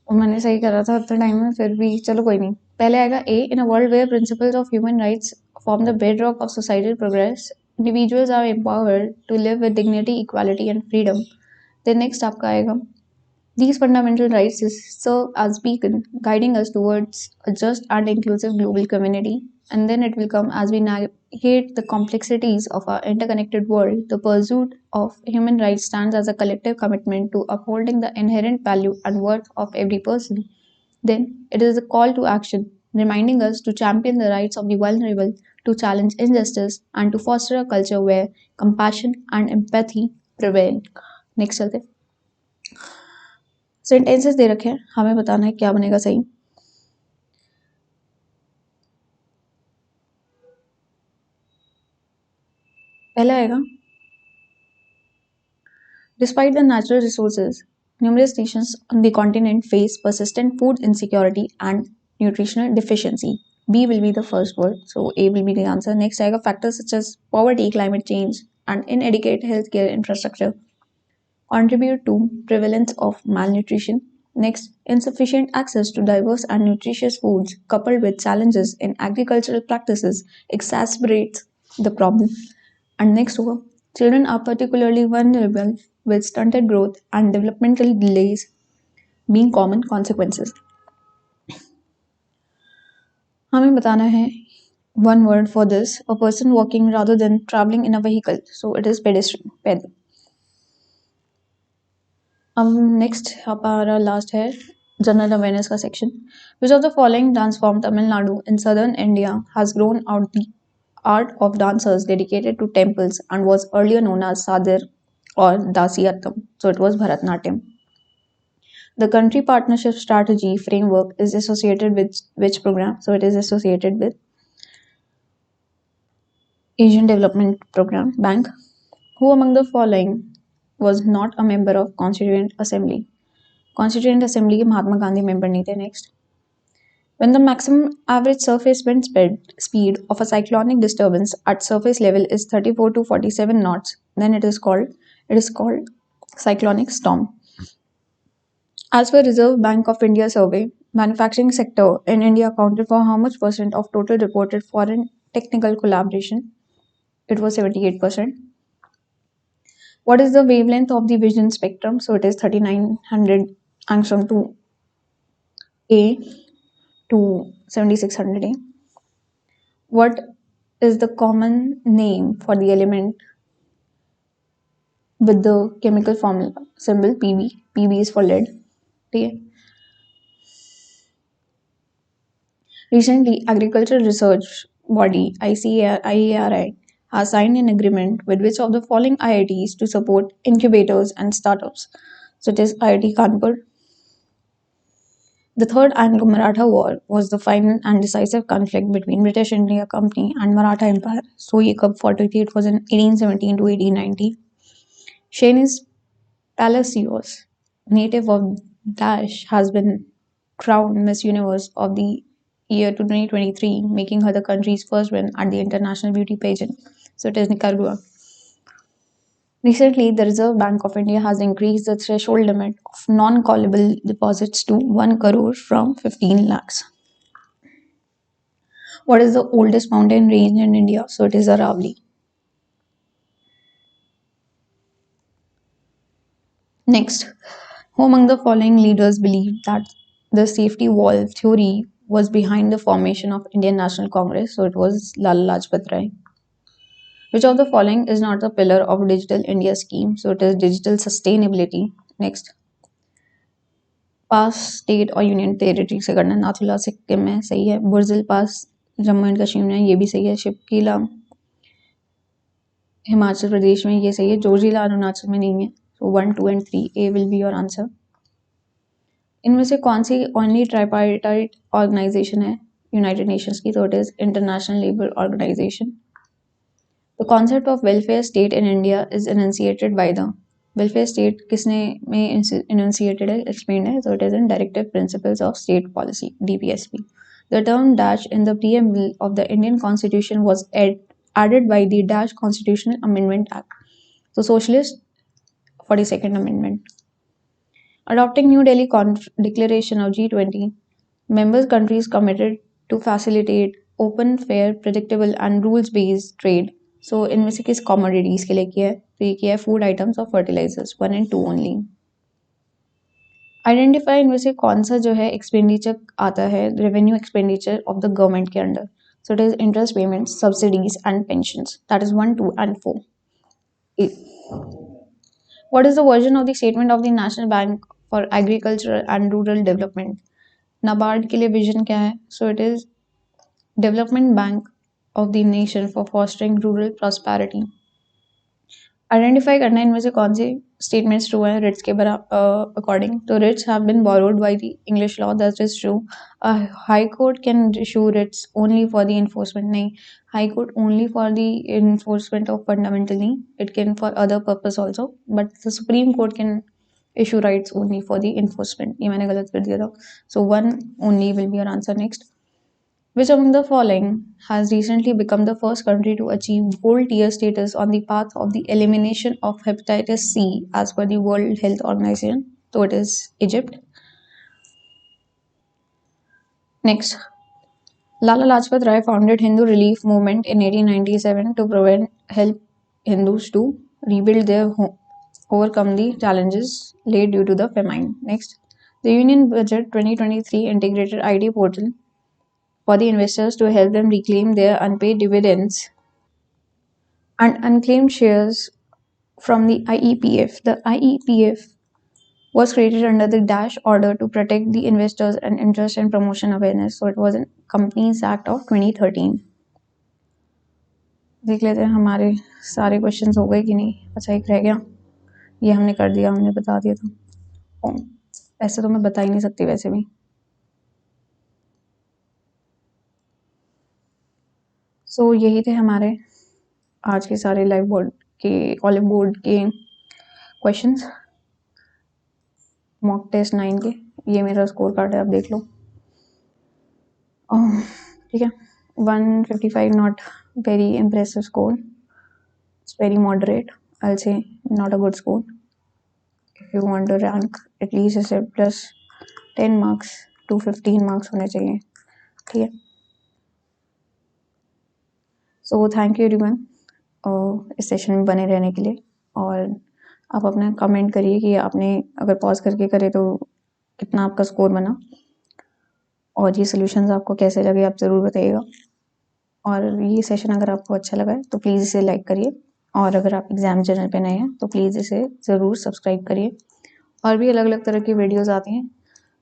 मैंने सही करा था उतना टाइम में, फिर भी चलो कोई नहीं. पहले आएगा A. In a world where principles of human rights form the bedrock of societal progress, individuals are empowered to live with dignity, equality and freedom. Then next आपका आएगा, these fundamental rights serve as beacon, guiding us towards a just and inclusive global community. And then it will come, as we navigate the complexities of our interconnected world, the pursuit of human rights stands as a collective commitment to upholding the inherent value and worth of every person. Then it is a call to action, reminding us to champion the rights of the vulnerable, to challenge injustice, and to foster a culture where compassion and empathy prevail. Next चलते. Sentences दे रखे हैं, हमें बताना है क्या बनेगा सही. पहला आएगा, despite the natural resources, numerous nations on the continent face persistent food insecurity and nutritional deficiency. B will be the first word, so A will be the answer. Next आएगा, factors such as poverty, climate change and inadequate healthcare infrastructure contribute to prevalence of malnutrition. Next, insufficient access to diverse and nutritious foods coupled with challenges in agricultural practices exacerbates the problem. And next होगा, children are particularly vulnerable with stunted growth and developmental delays being common consequences. हमें बताना है one word for this, a person walking rather than traveling in a vehicle, so it is pedestrian, पैदल. अब next हमारा last है general awareness का section. Which of the following dance form Tamil Nadu in southern India has grown out the art of dancers dedicated to temples and was earlier known as Sadir or Dasiyattam. So it was Bharatnatyam. The country partnership strategy framework is associated with which program? So it is associated with Asian Development Program Bank. Who among the following was not a member of Constituent Assembly? Constituent Assembly के Mahatma Gandhi member नहीं थे. Next, when the maximum average surface wind speed of a cyclonic disturbance at surface level is 34 to 47 knots, then it is called cyclonic storm. As per Reserve Bank of India survey, manufacturing sector in India accounted for how much percent of total reported foreign technical collaboration? It was 78%. What is the wavelength of the vision spectrum? So it is 3900 angstrom to A to 7600 A. What is the common name for the element with the chemical formula symbol Pb? Pb is for lead. Okay. Recently, agricultural research body IARI has signed an agreement with which of the following IITs to support incubators and startups? So it is IIT Kanpur. The Third Anglo-Maratha War was the final and decisive conflict between British India Company and Maratha Empire. So ये कब fought हुई थी? It was in 1817 to 1890. Shanice Palacios, native of Dash, has been crowned Miss Universe of the year 2023, making her the country's first win at the International Beauty Pageant. So it is Nicaragua. Recently, the Reserve Bank of India has increased the threshold limit of non-callable deposits to 1 crore from 15 lakhs. What is the oldest mountain range in India? So it is Aravalli. Next, who among the following leaders believed that the safety valve theory was behind the formation of Indian National Congress? So it was Lala Lajpat Rai. Which of the following is not a pillar of Digital India scheme? So it is digital sustainability. Next, pass state और union territory से करना, नाथुला सिक्किम में सही है, बुर्जिल पास Jammu and Kashmir में ये भी सही है, शिपकीला हिमाचल प्रदेश में ये सही है, जोजिला अरुणाचल में नहीं है. So 1, 2 and 3 A will be your answer. इनमें से कौन सी ओनली ट्राइपार्टाइट ऑर्गेनाइजेशन है यूनाइटेड नेशंस की? तो it is International Labour Organization. The concept of welfare state in India is enunciated by the welfare state किसने में एनुंसिएटेड है, एक्सप्लेन्ड है? तो it is in directive principles of state policy, DPSP. The term dash in the preamble of the Indian Constitution was added by the Dash Constitutional Amendment Act. So Socialist 42nd Amendment. Adopting New Delhi Declaration of G20, member countries committed to facilitate open, fair, predictable and rules-based trade. So इनमें से किस commodities के लिए किया है? तो ये किया है food items और fertilizers, 1 and 2 only. Identify इनमें से कौन सा जो है expenditure आता है revenue expenditure of the government के अंदर? So it is interest payments, subsidies and pensions. That is 1, 2 and 4. What is the version of the statement of the National Bank for Agriculture and Rural Development? NABARD के लिए vision क्या है? So it is Development Bank of the Nation for Fostering Rural Prosperity. Identify करना है इनमें से कौन सी स्टेटमेंट्स ट्रू है रिट्स के अकॉर्डिंग. तो writs have been borrowed by the English law, that is true. High court can issue writs only for the enforcement. नहीं, high court only for the enforcement of fundamental नहीं, it can for other purpose also, but the supreme court can issue rights only for the enforcement. ये मैंने गलत कर दिया था. सो 1 only will be your answer. Next, which among the following has recently become the first country to achieve gold tier status on the path of the elimination of hepatitis C as per the World Health Organization? So it is Egypt. Next, Lala Lajpat Rai founded Hindu Relief Movement in 1897 to help Hindus to rebuild their home, overcome the challenges laid due to the famine. Next, the Union Budget 2023 integrated ID portal for the investors to help them reclaim their unpaid dividends and unclaimed shares from the IEPF. The IEPF was created under the Dash order to protect the investors and interest and promotion awareness. So it was in Companies Act of 2013. देख लेते हैं हमारे सारे questions हो गए कि नहीं. अच्छा, एक रह गया, ये हमने कर दिया, हमने बता दिया था. ऐसे तो मैं बता ही नहीं सकती वैसे भी. सो यही थे हमारे आज के सारे लाइव बोर्ड के ऑलिव बोर्ड के क्वेश्चंस, मॉक टेस्ट 9 के. ये मेरा स्कोर कार्ड है, आप देख लो. ठीक है, 155 not very impressive score, it's very moderate, I will say not a good score. If you want to rank at least इसे +10 मार्क्स to 15 मार्क्स होने चाहिए, ठीक है। सो थैंक यू एवरीवन इस सेशन में बने रहने के लिए, और आप अपना कमेंट करिए कि आपने अगर पॉज करके करे तो कितना आपका स्कोर बना, और ये सोल्यूशंस आपको कैसे लगे आप ज़रूर बताइएगा। और ये सेशन अगर आपको अच्छा लगा है तो प्लीज़ इसे लाइक करिए, और अगर आप एग्ज़ाम चैनल पे नए हैं तो प्लीज़ इसे ज़रूर सब्सक्राइब करिए। और भी अलग अलग तरह की वीडियोज़ आती हैं,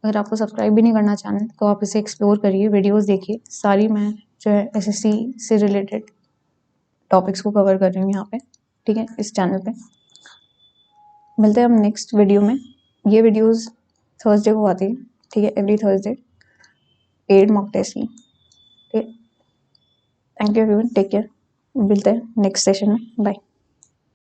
अगर आपको सब्सक्राइब भी नहीं करना चैनल तो आप इसे एक्सप्लोर करिए, वीडियोज़ देखिए। सारी मैं जो है SSC से रिलेटेड टॉपिक्स को कवर कर रही हूँ यहाँ पे, ठीक है, इस चैनल पे। मिलते हैं हम नेक्स्ट वीडियो में। ये वीडियोज़ थर्सडे को आती है, ठीक है, every Thursday paid mock test की, ठीक है। Thank you everyone, take care, मिलते हैं नेक्स्ट सेशन में, बाय।